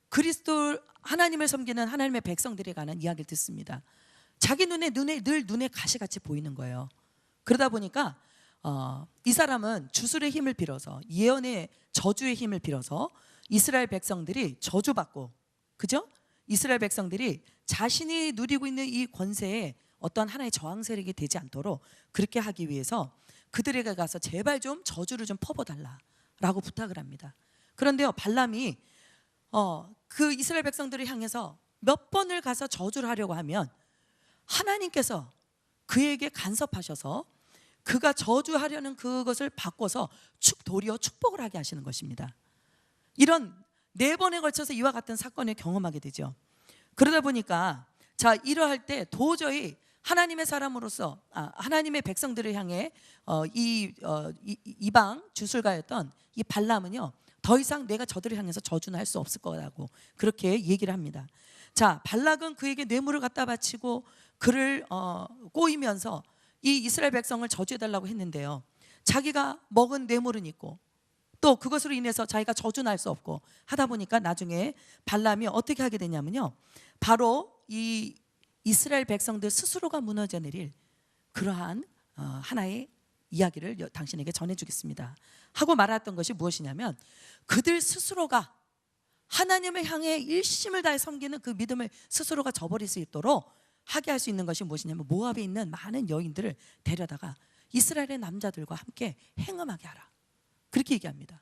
그리스도 하나님을 섬기는 하나님의 백성들에 관한 이야기를 듣습니다. 자기 늘 눈에 가시같이 보이는 거예요. 그러다 보니까 이 사람은 주술의 힘을 빌어서, 예언의 저주의 힘을 빌어서 이스라엘 백성들이 저주받고, 그죠? 이스라엘 백성들이 자신이 누리고 있는 이 권세에 어떤 하나의 저항 세력이 되지 않도록 그렇게 하기 위해서 그들에게 가서 제발 좀 저주를 좀 퍼부어달라라고 부탁을 합니다. 그런데요, 발람이 그 이스라엘 백성들을 향해서 몇 번을 가서 저주를 하려고 하면 하나님께서 그에게 간섭하셔서 그가 저주하려는 그것을 바꿔서 도리어 축복을 하게 하시는 것입니다. 이런 4번에 걸쳐서 이와 같은 사건을 경험하게 되죠. 그러다 보니까 자, 이러할 때 도저히 하나님의 사람으로서 하나님의 백성들을 향해 이방 주술가였던 이 발람은요, 더 이상 내가 저들을 향해서 저주는 할 수 없을 거라고 그렇게 얘기를 합니다. 자, 발락은 그에게 뇌물을 갖다 바치고 그를 꼬이면서 이 이스라엘 백성을 저주해달라고 했는데요, 자기가 먹은 뇌물은 있고 또 그것으로 인해서 자기가 저주는 할 수 없고 하다 보니까 나중에 발람이 어떻게 하게 되냐면요, 바로 이 이스라엘 백성들 스스로가 무너져 내릴 그러한 하나의 이야기를 당신에게 전해주겠습니다 하고 말했던 것이 무엇이냐면, 그들 스스로가 하나님을 향해 일심을 다해 섬기는 그 믿음을 스스로가 저버릴 수 있도록 하게 할 수 있는 것이 무엇이냐면, 모압에 있는 많은 여인들을 데려다가 이스라엘의 남자들과 함께 행음하게 하라, 그렇게 얘기합니다.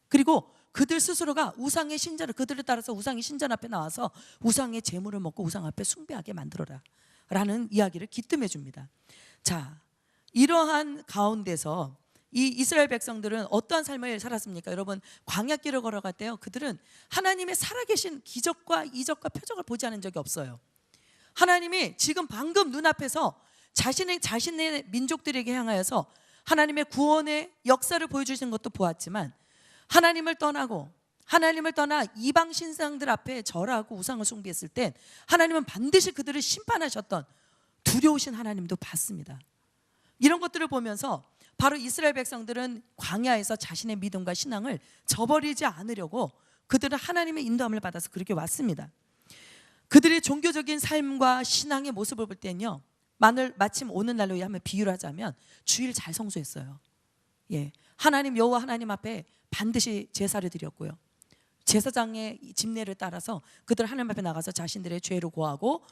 그리고 그들 스스로가 우상의 신전을, 그들을 따라서 우상의 신전 앞에 나와서 우상의 제물을 먹고 우상 앞에 숭배하게 만들어라 라는 이야기를 기뜸해 줍니다. 자, 이러한 가운데서 이 이스라엘 백성들은 어떠한 삶을 살았습니까? 여러분, 광야길을 걸어갈 때요, 그들은 하나님의 살아계신 기적과 이적과 표적을 보지 않은 적이 없어요. 하나님이 지금 방금 눈앞에서 자신의 민족들에게 향하여서 하나님의 구원의 역사를 보여주신 것도 보았지만, 하나님을 떠나 이방 신상들 앞에 절하고 우상을 숭배했을 때 하나님은 반드시 그들을 심판하셨던 두려우신 하나님도 봤습니다. 이런 것들을 보면서 바로 이스라엘 백성들은 광야에서 자신의 믿음과 신앙을 저버리지 않으려고 그들은 하나님의 인도함을 받아서 그렇게 왔습니다. 그들의 종교적인 삶과 신앙의 모습을 볼 때는요, 마침 오늘날로 한번 비유를 하자면 주일 잘 성수했어요. 예, 하나님 여호와 하나님 앞에 반드시 제사를 드렸고요, 제사장의 집례를 따라서 그들 하나님 앞에 나가서 자신들의 죄를 고하고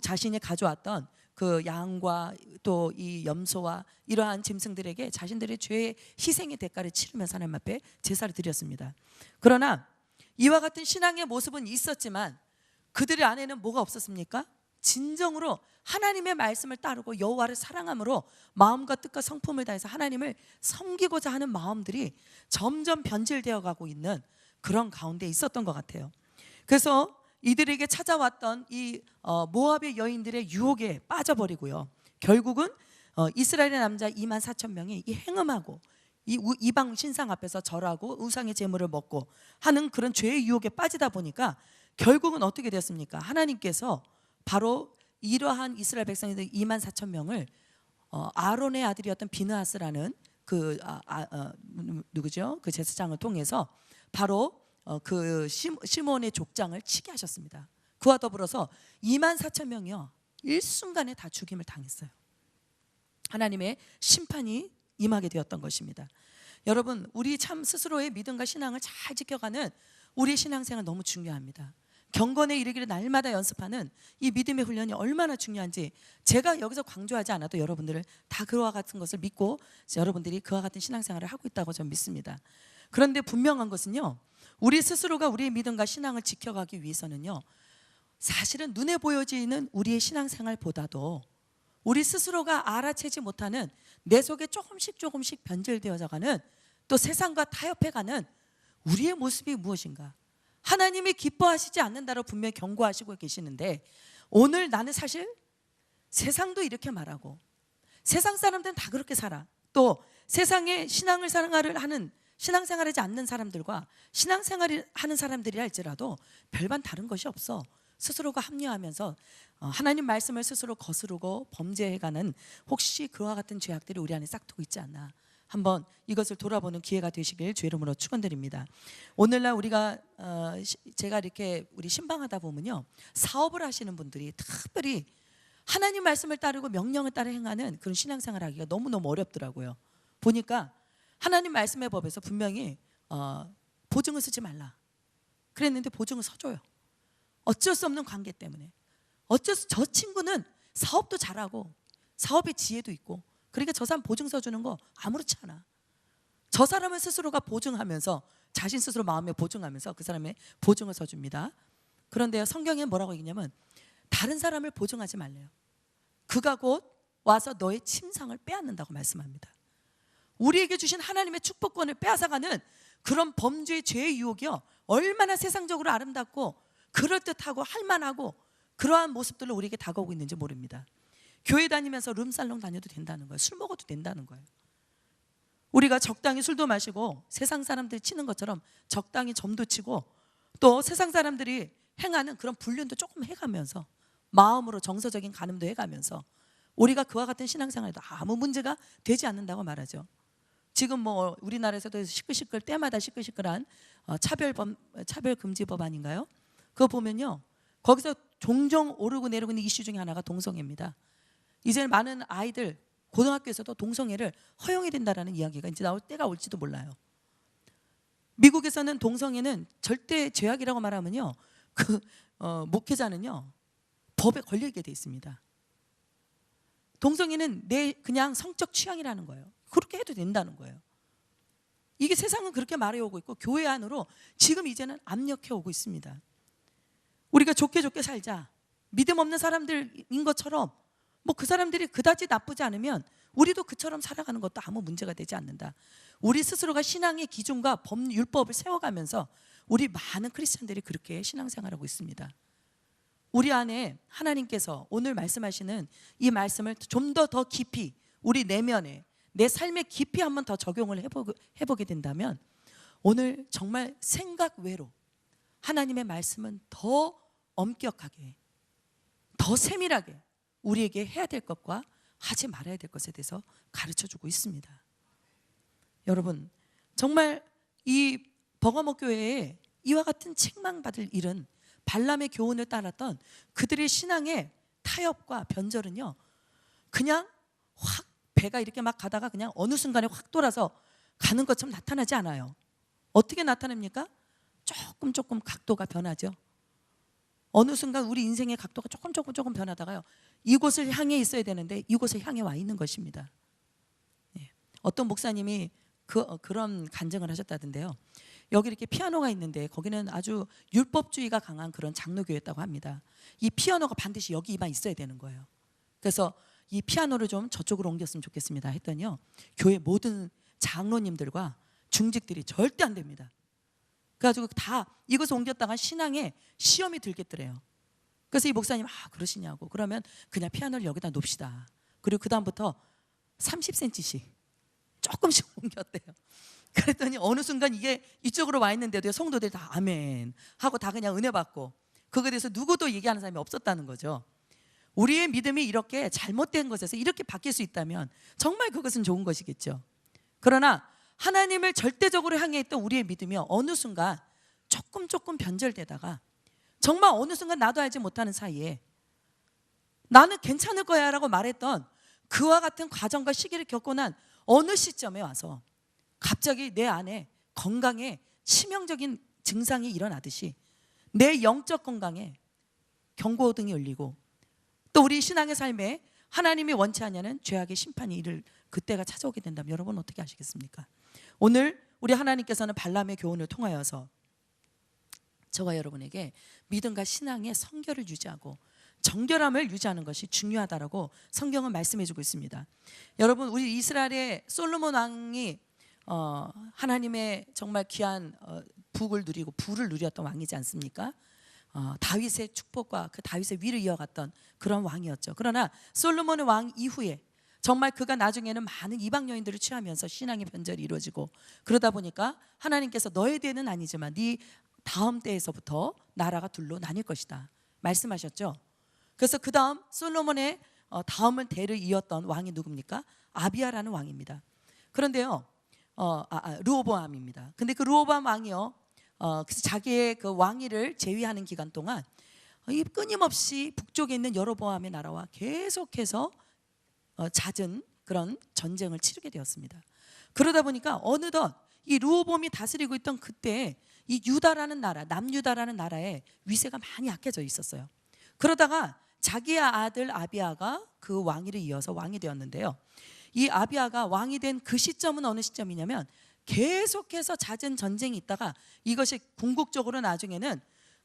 자신이 가져왔던 그 양과 또 이 염소와 이러한 짐승들에게 자신들의 죄의 희생의 대가를 치르면서 하나님 앞에 제사를 드렸습니다. 그러나 이와 같은 신앙의 모습은 있었지만 그들의 안에는 뭐가 없었습니까? 진정으로 하나님의 말씀을 따르고 여호와를 사랑함으로 마음과 뜻과 성품을 다해서 하나님을 섬기고자 하는 마음들이 점점 변질되어 가고 있는 그런 가운데 있었던 것 같아요. 그래서 이들에게 찾아왔던 이 모압의 여인들의 유혹에 빠져버리고요, 결국은 이스라엘의 남자 24,000명이 이 행음하고 이 이방 신상 앞에서 절하고 우상의 제물을 먹고 하는 그런 죄의 유혹에 빠지다 보니까 결국은 어떻게 되었습니까? 하나님께서 바로 이러한 이스라엘 백성들 24,000명을 아론의 아들이었던 비느하스라는 누구죠? 그 제사장을 통해서 바로 그 시몬의 족장을 치게 하셨습니다. 그와 더불어서 24,000명이요 일순간에 다 죽임을 당했어요. 하나님의 심판이 임하게 되었던 것입니다. 여러분, 우리 참 스스로의 믿음과 신앙을 잘 지켜가는 우리의 신앙생활 너무 중요합니다. 경건에 이르기를 날마다 연습하는 이 믿음의 훈련이 얼마나 중요한지 제가 여기서 강조하지 않아도 여러분들을 다 그와 같은 것을 믿고 여러분들이 그와 같은 신앙생활을 하고 있다고 저는 믿습니다. 그런데 분명한 것은요, 우리 스스로가 우리의 믿음과 신앙을 지켜가기 위해서는요, 사실은 눈에 보여지는 우리의 신앙생활보다도 우리 스스로가 알아채지 못하는 내 속에 조금씩 변질되어져가는 또 세상과 타협해가는 우리의 모습이 무엇인가, 하나님이 기뻐하시지 않는다고 분명히 경고하시고 계시는데, 오늘 나는 사실 세상도 이렇게 말하고 세상 사람들은 다 그렇게 살아, 또 세상의 신앙생활을 하지 않는 사람들과 신앙생활을 하는 사람들이라 할지라도 별반 다른 것이 없어. 스스로가 합리화하면서 하나님 말씀을 스스로 거스르고 범죄해가는 혹시 그와 같은 죄악들이 우리 안에 싹트고 있지 않나, 한번 이것을 돌아보는 기회가 되시길 주의 이름으로 축원드립니다. 오늘날 제가 이렇게 우리 신방하다 보면요, 사업을 하시는 분들이 특별히 하나님 말씀을 따르고 명령을 따라 행하는 그런 신앙생활을 하기가 너무너무 어렵더라고요. 보니까 하나님 말씀의 법에서 분명히 보증을 쓰지 말라 그랬는데 보증을 서줘요. 어쩔 수 없는 관계 때문에. 저 친구는 사업도 잘하고 사업의 지혜도 있고, 그러니까 저 사람 보증 서주는 거 아무렇지 않아. 저 사람은 스스로가 보증하면서 자신 스스로 마음에 보증하면서 그 사람의 보증을 서줍니다. 그런데 성경에 뭐라고 얘기냐면 다른 사람을 보증하지 말래요. 그가 곧 와서 너의 침상을 빼앗는다고 말씀합니다. 우리에게 주신 하나님의 축복권을 빼앗아가는 그런 범죄의 죄의 유혹이요, 얼마나 세상적으로 아름답고 그럴듯하고 할만하고 그러한 모습들로 우리에게 다가오고 있는지 모릅니다. 교회 다니면서 룸살롱 다녀도 된다는 거예요. 술 먹어도 된다는 거예요. 우리가 적당히 술도 마시고 세상 사람들이 치는 것처럼 적당히 점도 치고 또 세상 사람들이 행하는 그런 불륜도 조금 해가면서 마음으로 정서적인 간음도 해가면서 우리가 그와 같은 신앙생활에도 아무 문제가 되지 않는다고 말하죠. 지금 뭐 우리나라에서도 시끌시끌 때마다 시끌시끌한 차별금지 법안인가요? 그거 보면요, 거기서 종종 오르고 내리고 있는 이슈 중에 하나가 동성애입니다. 이제 많은 아이들 고등학교에서도 동성애를 허용해야 된다라는 이야기가 이제 나올 때가 올지도 몰라요. 미국에서는 동성애는 절대 죄악이라고 말하면요, 목회자는요 법에 걸리게 돼 있습니다. 동성애는 내 그냥 성적 취향이라는 거예요. 그렇게 해도 된다는 거예요. 이게 세상은 그렇게 말해오고 있고 교회 안으로 지금 이제는 압력해 오고 있습니다. 우리가 좋게 살자, 믿음 없는 사람들인 것처럼 뭐 그 사람들이 그다지 나쁘지 않으면 우리도 그처럼 살아가는 것도 아무 문제가 되지 않는다. 우리 스스로가 신앙의 기준과 율법을 세워가면서 우리 많은 크리스찬들이 그렇게 신앙생활하고 있습니다. 우리 안에 하나님께서 오늘 말씀하시는 이 말씀을 좀 더 깊이 우리 내면에 내 삶에 깊이 한번 더 적용을 해보게 된다면 오늘 정말 생각 외로 하나님의 말씀은 더 엄격하게, 더 세밀하게 우리에게 해야 될 것과 하지 말아야 될 것에 대해서 가르쳐주고 있습니다. 여러분, 정말 이 버가모 교회에 이와 같은 책망받을 일은 발람의 교훈을 따랐던 그들의 신앙의 타협과 변절은요, 그냥 확 배가 이렇게 막 가다가 그냥 어느 순간에 확 돌아서 가는 것처럼 나타나지 않아요. 어떻게 나타납니까? 조금 각도가 변하죠. 어느 순간 우리 인생의 각도가 조금 변하다가요, 이곳을 향해 있어야 되는데 이곳을 향해 와 있는 것입니다. 어떤 목사님이 그런 간증을 하셨다던데요. 여기 이렇게 피아노가 있는데 거기는 아주 율법주의가 강한 그런 장로교였다고 합니다. 이 피아노가 반드시 여기만 있어야 되는 거예요. 그래서 이 피아노를 좀 저쪽으로 옮겼으면 좋겠습니다 했더니요, 교회 모든 장로님들과 중직들이 절대 안 됩니다. 그래가지고 다 이것을 옮겼다가 신앙에 시험이 들겠더래요. 그래서 이 목사님, 그러시냐고. 그러면 그냥 피아노를 여기다 놓읍시다. 그리고 그 다음부터 30cm씩 조금씩 옮겼대요. 그랬더니 어느 순간 이게 이쪽으로 와 있는데도 성도들이 다 아멘 하고 다 그냥 은혜 받고, 그거에 대해서 누구도 얘기하는 사람이 없었다는 거죠. 우리의 믿음이 이렇게 잘못된 것에서 이렇게 바뀔 수 있다면 정말 그것은 좋은 것이겠죠. 그러나 하나님을 절대적으로 향해 있던 우리의 믿음이 어느 순간 조금 변절되다가 정말 어느 순간 나도 알지 못하는 사이에 나는 괜찮을 거야 라고 말했던 그와 같은 과정과 시기를 겪고 난 어느 시점에 와서 갑자기 내 안에 건강에 치명적인 증상이 일어나듯이 내 영적 건강에 경고등이 울리고, 또 우리 신앙의 삶에 하나님이 원치 않냐는 죄악의 심판이 이를 그때가 찾아오게 된다면 여러분 어떻게 하시겠습니까? 오늘 우리 하나님께서는 발람의 교훈을 통하여서 저와 여러분에게 믿음과 신앙의 성결을 유지하고 정결함을 유지하는 것이 중요하다라고 성경은 말씀해주고 있습니다. 여러분, 우리 이스라엘의 솔로몬 왕이 하나님의 정말 귀한 부를 누렸던 왕이지 않습니까? 다윗의 축복과 그 다윗의 위를 이어갔던 그런 왕이었죠. 그러나 솔로몬의 왕 이후에 정말 그가 나중에는 많은 이방 여인들을 취하면서 신앙의 변절이 이루어지고, 그러다 보니까 하나님께서 너의 때는 아니지만 네 다음 때에서부터 나라가 둘로 나뉠 것이다 말씀하셨죠. 그래서 그 다음 솔로몬의 다음을 대를 이었던 왕이 누굽니까? 아비야라는 왕입니다. 그런데요, 르호보암입니다. 근데 그 르호보암 왕이요, 그래서 자기의 그 왕위를 제위하는 기간 동안 이 끊임없이 북쪽에 있는 여로보암의 나라와 계속해서 잦은 그런 전쟁을 치르게 되었습니다. 그러다 보니까 어느덧 이 르호보암이 다스리고 있던 그때 이 유다라는 나라, 남유다라는 나라의 위세가 많이 약해져 있었어요. 그러다가 자기의 아들 아비야가 그 왕위를 이어서 왕이 되었는데요, 이 아비야가 왕이 된 그 시점은 어느 시점이냐면 계속해서 잦은 전쟁이 있다가 이것이 궁극적으로 나중에는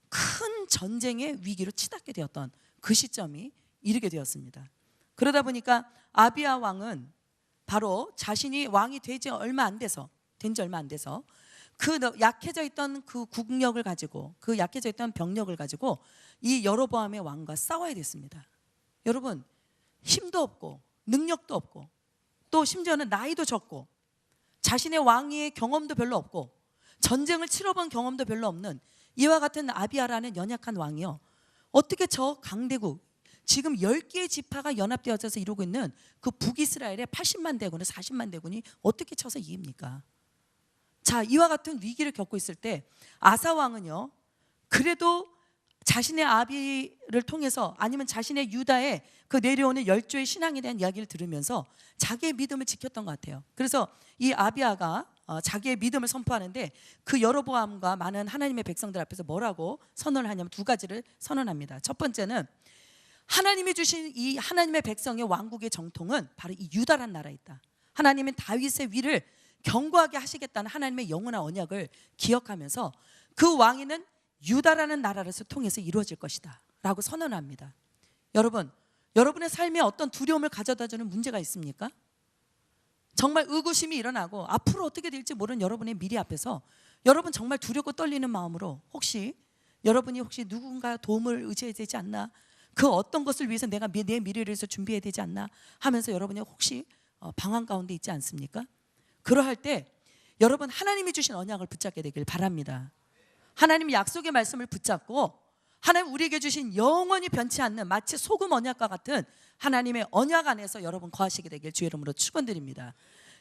큰 전쟁의 위기로 치닫게 되었던 그 시점이 이르게 되었습니다. 그러다 보니까 아비야 왕은 바로 자신이 왕이 된 지 얼마 안 돼서 그 약해져 있던 그 국력을 가지고, 그 약해져 있던 병력을 가지고 이 여로보암의 왕과 싸워야 됐습니다. 여러분, 힘도 없고 능력도 없고 또 심지어는 나이도 적고 자신의 왕위의 경험도 별로 없고 전쟁을 치러본 경험도 별로 없는 이와 같은 아비야라는 연약한 왕이요, 어떻게 저 강대국, 지금 10개의 지파가 연합되어져서 이루고 있는 그 북이스라엘의 80만 대군을 40만 대군이 어떻게 쳐서 이깁니까? 자, 이와 같은 위기를 겪고 있을 때 아사 왕은요, 그래도 자신의 아비를 통해서 아니면 자신의 유다의 그 내려오는 열조의 신앙에 대한 이야기를 들으면서 자기의 믿음을 지켰던 것 같아요. 그래서 이 아비야가 자기의 믿음을 선포하는데 그 여로보암과 많은 하나님의 백성들 앞에서 뭐라고 선언을 하냐면 두 가지를 선언합니다. 첫 번째는 하나님이 주신 이 하나님의 백성의 왕국의 정통은 바로 이 유다란 나라에 있다. 하나님은 다윗의 위를 견고하게 하시겠다는 하나님의 영원한 언약을 기억하면서 그 왕위는 유다라는 나라를 통해서 이루어질 것이다 라고 선언합니다. 여러분, 여러분의 삶에 어떤 두려움을 가져다주는 문제가 있습니까? 정말 의구심이 일어나고 앞으로 어떻게 될지 모르는 여러분의 미래 앞에서 여러분 정말 두렵고 떨리는 마음으로 여러분이 혹시 누군가 도움을 의지해야 되지 않나, 그 어떤 것을 위해서 내가 내 미래를 위해서 준비해야 되지 않나 하면서 여러분이 혹시 방황 가운데 있지 않습니까? 그러할 때 여러분, 하나님이 주신 언약을 붙잡게 되길 바랍니다. 하나님의 약속의 말씀을 붙잡고 하나님 우리에게 주신 영원히 변치 않는 마치 소금 언약과 같은 하나님의 언약 안에서 여러분 거하시게 되길 주의 이름으로 축원드립니다.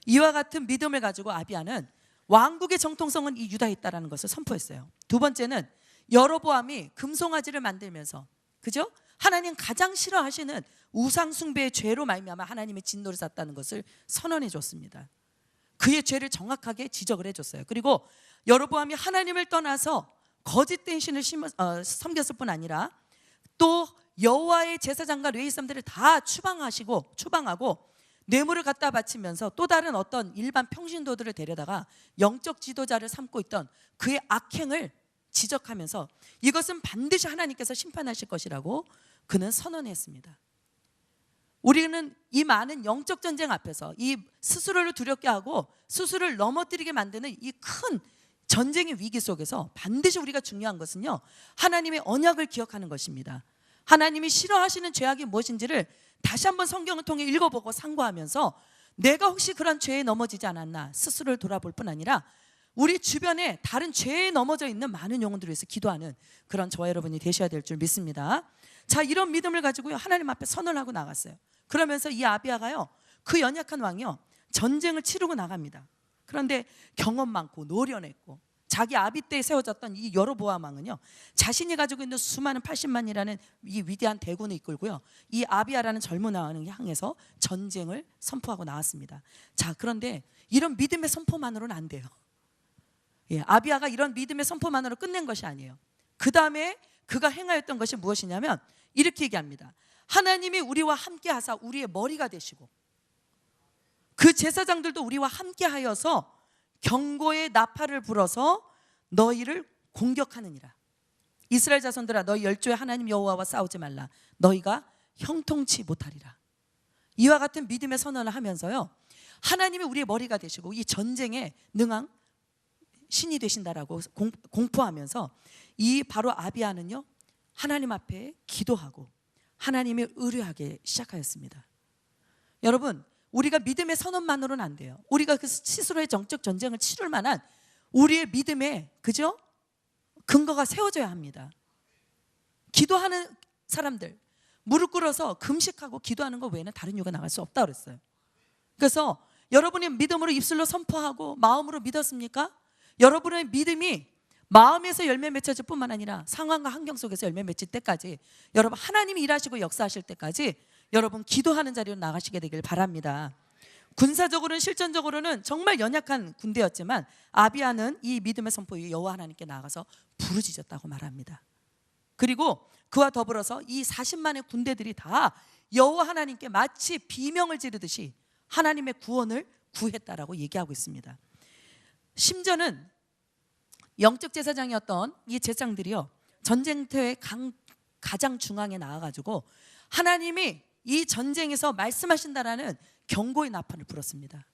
이와 같은 믿음을 가지고 아비야는 왕국의 정통성은 이 유다에 있다라는 것을 선포했어요. 두 번째는 여로보암이 금송아지를 만들면서, 그죠? 하나님 가장 싫어하시는 우상 숭배의 죄로 말미암아 하나님의 진노를 샀다는 것을 선언해 줬습니다. 그의 죄를 정확하게 지적을 해줬어요. 그리고 여로보암이 하나님을 떠나서 거짓된 신을 섬겼을 뿐 아니라 또 여호와의 제사장과 레위 사람들을 다 추방하고 뇌물을 갖다 바치면서 또 다른 어떤 일반 평신도들을 데려다가 영적 지도자를 삼고 있던 그의 악행을 지적하면서 이것은 반드시 하나님께서 심판하실 것이라고 그는 선언했습니다. 우리는 이 많은 영적 전쟁 앞에서 이 스스로를 두렵게 하고 스스로를 넘어뜨리게 만드는 이 큰 전쟁의 위기 속에서 반드시 우리가 중요한 것은요, 하나님의 언약을 기억하는 것입니다. 하나님이 싫어하시는 죄악이 무엇인지를 다시 한번 성경을 통해 읽어보고 상고하면서 내가 혹시 그런 죄에 넘어지지 않았나 스스로를 돌아볼 뿐 아니라 우리 주변에 다른 죄에 넘어져 있는 많은 영혼들을 위해서 기도하는 그런 저와 여러분이 되셔야 될 줄 믿습니다. 자, 이런 믿음을 가지고요, 하나님 앞에 선언하고 나갔어요. 그러면서 이 아비야가요, 그 연약한 왕이요, 전쟁을 치르고 나갑니다. 그런데 경험 많고 노련했고 자기 아비 때 세워졌던 이 여로보암 왕은요, 자신이 가지고 있는 수많은 80만이라는 이 위대한 대군을 이끌고요, 이 아비야라는 젊은 왕을 향해서 전쟁을 선포하고 나왔습니다. 자, 그런데 이런 믿음의 선포만으로는 안 돼요. 아비야가 이런 믿음의 선포만으로 끝낸 것이 아니에요. 그 다음에 그가 행하였던 것이 무엇이냐면 이렇게 얘기합니다. 하나님이 우리와 함께 하사 우리의 머리가 되시고 그 제사장들도 우리와 함께 하여서 경고의 나팔을 불어서 너희를 공격하느니라. 이스라엘 자손들아, 너희 열조의 하나님 여호와와 싸우지 말라. 너희가 형통치 못하리라. 이와 같은 믿음의 선언을 하면서요, 하나님이 우리의 머리가 되시고 이 전쟁에 능한 신이 되신다라고 공포하면서 이 바로 아비야는요, 하나님 앞에 기도하고 하나님을 의뢰하기 시작하였습니다. 여러분, 우리가 믿음의 선언만으로는 안 돼요. 우리가 그 스스로의 정적 전쟁을 치를 만한 우리의 믿음의, 그죠? 근거가 세워져야 합니다. 기도하는 사람들, 무릎 꿇어서 금식하고 기도하는 것 외에는 다른 이유가 나갈 수 없다고 그랬어요. 그래서 여러분이 믿음으로 입술로 선포하고 마음으로 믿었습니까? 여러분의 믿음이 마음에서 열매 맺혀질 뿐만 아니라 상황과 환경 속에서 열매 맺힐 때까지, 여러분 하나님이 일하시고 역사하실 때까지 여러분 기도하는 자리로 나가시게 되길 바랍니다. 군사적으로는 실전적으로는 정말 연약한 군대였지만 아비야는 이 믿음의 선포 위에 여호와 하나님께 나가서 부르짖었다고 말합니다. 그리고 그와 더불어서 이 40만의 군대들이 다 여호와 하나님께 마치 비명을 지르듯이 하나님의 구원을 구했다라고 얘기하고 있습니다. 심지어는 영적 제사장이었던 이 제사장들이요, 전쟁터의 가장 중앙에 나와가지고 하나님이 이 전쟁에서 말씀하신다라는 경고의 나팔을 불었습니다.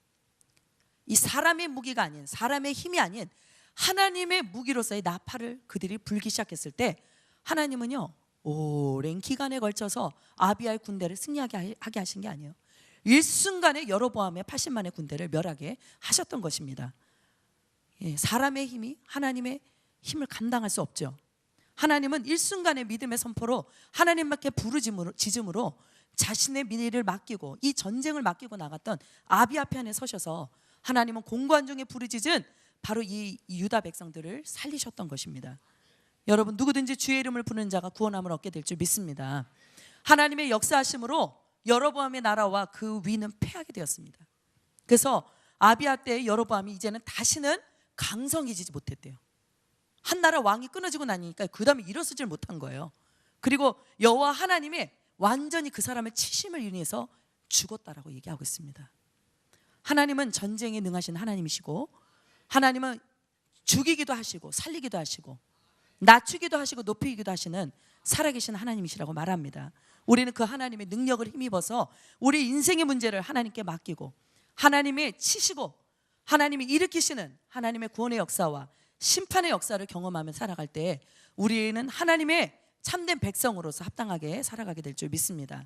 이 사람의 무기가 아닌, 사람의 힘이 아닌 하나님의 무기로서의 나팔을 그들이 불기 시작했을 때 하나님은요 오랜 기간에 걸쳐서 아비야의 군대를 승리하게 하신 게 아니에요. 일순간에 여로보암의 80만의 군대를 멸하게 하셨던 것입니다. 사람의 힘이 하나님의 힘을 감당할 수 없죠. 하나님은 일순간의 믿음의 선포로 하나님밖에 부르짖음으로 자신의 미래를 맡기고 이 전쟁을 맡기고 나갔던 아비야 편에 서셔서 하나님은 공고한 중에 부르짖은 바로 이 유다 백성들을 살리셨던 것입니다. 여러분, 누구든지 주의 이름을 부르는 자가 구원함을 얻게 될 줄 믿습니다. 하나님의 역사하심으로 여로보암의 나라와 그 위는 패하게 되었습니다. 그래서 아비야 때의 여로보암이 이제는 다시는 강성해지지 못했대요. 한 나라 왕이 끊어지고 나니까 그 다음에 일어서질 못한 거예요. 그리고 여호와 하나님이 완전히 그 사람의 치심을 인해서 죽었다라고 얘기하고 있습니다. 하나님은 전쟁에 능하신 하나님이시고, 하나님은 죽이기도 하시고 살리기도 하시고 낮추기도 하시고 높이기도 하시는 살아계신 하나님이시라고 말합니다. 우리는 그 하나님의 능력을 힘입어서 우리 인생의 문제를 하나님께 맡기고 하나님이 치시고 하나님이 일으키시는 하나님의 구원의 역사와 심판의 역사를 경험하며 살아갈 때 우리는 하나님의 참된 백성으로서 합당하게 살아가게 될 줄 믿습니다.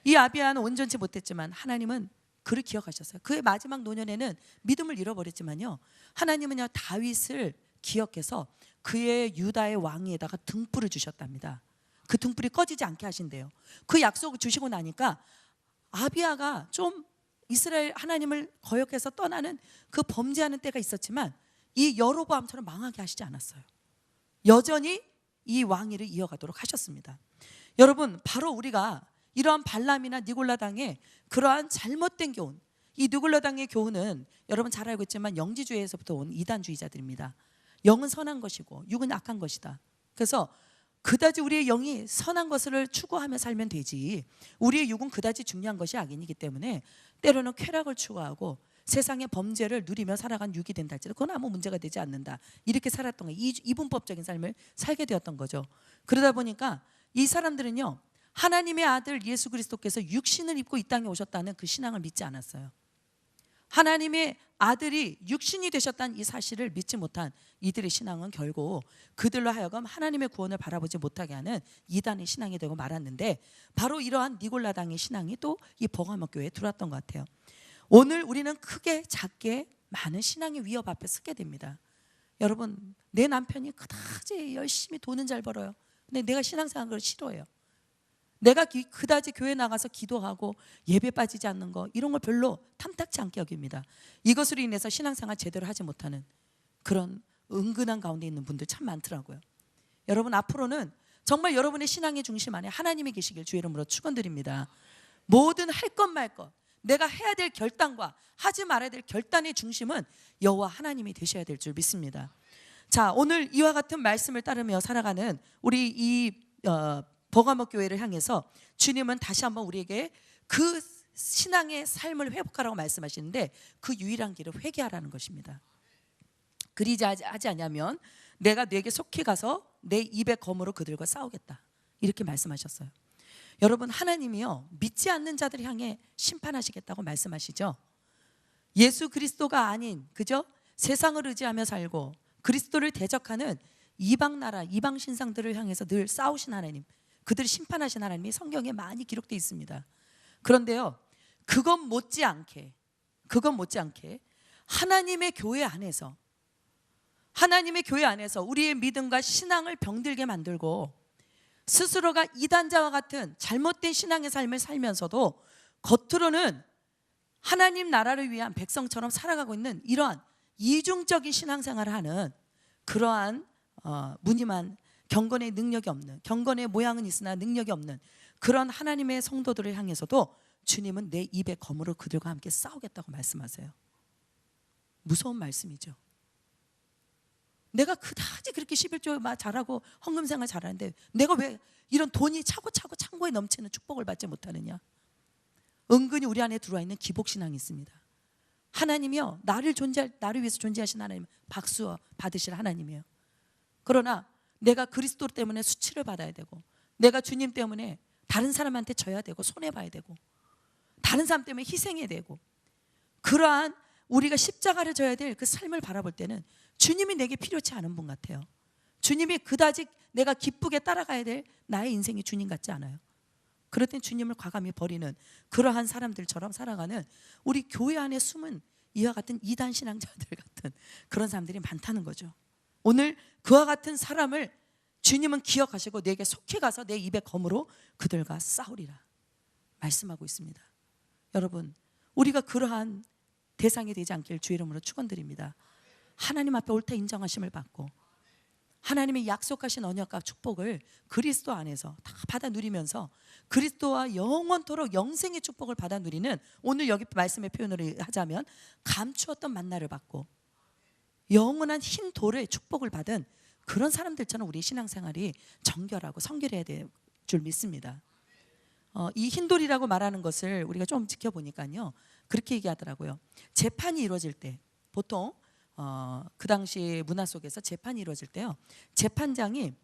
이 아비야는 온전치 못했지만 하나님은 그를 기억하셨어요. 그의 마지막 노년에는 믿음을 잃어버렸지만요, 하나님은요 다윗을 기억해서 그의 유다의 왕위에다가 등불을 주셨답니다. 그 등불이 꺼지지 않게 하신대요. 그 약속을 주시고 나니까 아비야가 좀 이스라엘 하나님을 거역해서 떠나는 그 범죄하는 때가 있었지만 이 여로보암처럼 망하게 하시지 않았어요. 여전히 이 왕위를 이어가도록 하셨습니다. 여러분, 바로 우리가 이러한 발람이나 니골라 당의 그러한 잘못된 교훈, 이 니골라 당의 교훈은 여러분 잘 알고 있지만 영지주의에서부터 온 이단주의자들입니다. 영은 선한 것이고 육은 악한 것이다. 그래서 그다지 우리의 영이 선한 것을 추구하며 살면 되지, 우리의 육은 그다지 중요한 것이 악인이기 때문에 때로는 쾌락을 추구하고 세상의 범죄를 누리며 살아간 육이 된다 할지라도 그건 아무 문제가 되지 않는다, 이렇게 살았던 거예요. 이분법적인 삶을 살게 되었던 거죠. 그러다 보니까 이 사람들은요 하나님의 아들 예수 그리스도께서 육신을 입고 이 땅에 오셨다는 그 신앙을 믿지 않았어요. 하나님의 아들이 육신이 되셨다는 이 사실을 믿지 못한 이들의 신앙은 결국 그들로 하여금 하나님의 구원을 바라보지 못하게 하는 이단의 신앙이 되고 말았는데, 바로 이러한 니골라당의 신앙이 또 이 버가모 교회에 들어왔던 것 같아요. 오늘 우리는 크게 작게 많은 신앙의 위협 앞에 서게 됩니다. 여러분, 내 남편이 그다지 열심히 돈은 잘 벌어요. 근데 내가 신앙생활을 걸 싫어해요. 내가 그다지 교회 나가서 기도하고 예배 빠지지 않는 거, 이런 걸 별로 탐탁치 않게 여깁니다. 이것으로 인해서 신앙생활 제대로 하지 못하는 그런 은근한 가운데 있는 분들 참 많더라고요. 여러분, 앞으로는 정말 여러분의 신앙의 중심 안에 하나님이 계시길 주의 이름으로 축원드립니다. 뭐든 할 것 말 것, 내가 해야 될 결단과 하지 말아야 될 결단의 중심은 여호와 하나님이 되셔야 될 줄 믿습니다. 자, 오늘 이와 같은 말씀을 따르며 살아가는 우리 이 버가모 교회를 향해서 주님은 다시 한번 우리에게 그 신앙의 삶을 회복하라고 말씀하시는데, 그 유일한 길은 회개하라는 것입니다. 그리지 하지 않으면 내가 네게 속히 가서 내 입의 검으로 그들과 싸우겠다, 이렇게 말씀하셨어요. 여러분, 하나님이요 믿지 않는 자들 향해 심판하시겠다고 말씀하시죠. 예수 그리스도가 아닌, 그죠? 세상을 의지하며 살고 그리스도를 대적하는 이방 나라, 이방 신상들을 향해서 늘 싸우신 하나님, 그들을 심판하신 하나님이 성경에 많이 기록되어 있습니다. 그런데요, 그것 못지않게 하나님의 교회 안에서 우리의 믿음과 신앙을 병들게 만들고 스스로가 이단자와 같은 잘못된 신앙의 삶을 살면서도 겉으로는 하나님 나라를 위한 백성처럼 살아가고 있는 이러한 이중적인 신앙생활을 하는 그러한 무늬만 경건의 능력이 없는, 경건의 모양은 있으나 능력이 없는 그런 하나님의 성도들을 향해서도 주님은 내 입의 검으로 그들과 함께 싸우겠다고 말씀하세요. 무서운 말씀이죠. 내가 그다지 그렇게 11조 잘하고 헌금생활 잘하는데 내가 왜 이런 돈이 차고차고 창고에 넘치는 축복을 받지 못하느냐. 은근히 우리 안에 들어와 있는 기복신앙이 있습니다. 하나님이요, 나를 위해서 존재하신 하나님, 박수 받으실 하나님이에요. 그러나 내가 그리스도 때문에 수치를 받아야 되고, 내가 주님 때문에 다른 사람한테 져야 되고 손해봐야 되고, 다른 사람 때문에 희생해야 되고, 그러한 우리가 십자가를 져야 될 그 삶을 바라볼 때는 주님이 내게 필요치 않은 분 같아요. 주님이 그다지 내가 기쁘게 따라가야 될 나의 인생이 주님 같지 않아요. 그럴 땐 주님을 과감히 버리는 그러한 사람들처럼 살아가는 우리 교회 안에 숨은 이와 같은 이단 신앙자들 같은 그런 사람들이 많다는 거죠. 오늘 그와 같은 사람을 주님은 기억하시고 내게 속히 가서 내 입의 검으로 그들과 싸우리라 말씀하고 있습니다. 여러분, 우리가 그러한 대상이 되지 않길 주의 이름으로 축원드립니다. 하나님 앞에 옳다 인정하심을 받고 하나님의 약속하신 언약과 축복을 그리스도 안에서 다 받아 누리면서 그리스도와 영원토록 영생의 축복을 받아 누리는, 오늘 여기 말씀의 표현을 하자면 감추었던 만나를 받고 영원한 흰 돌의 축복을 받은 그런 사람들처럼 우리 신앙생활이 정결하고 성결해야 될 줄 믿습니다. 이 흰돌이라고 말하는 것을 우리가 좀 지켜보니까요, 그렇게 얘기하더라고요. 재판이 이루어질 때 보통 그 당시 문화 속에서 재판이 이루어질 때요, 재판장이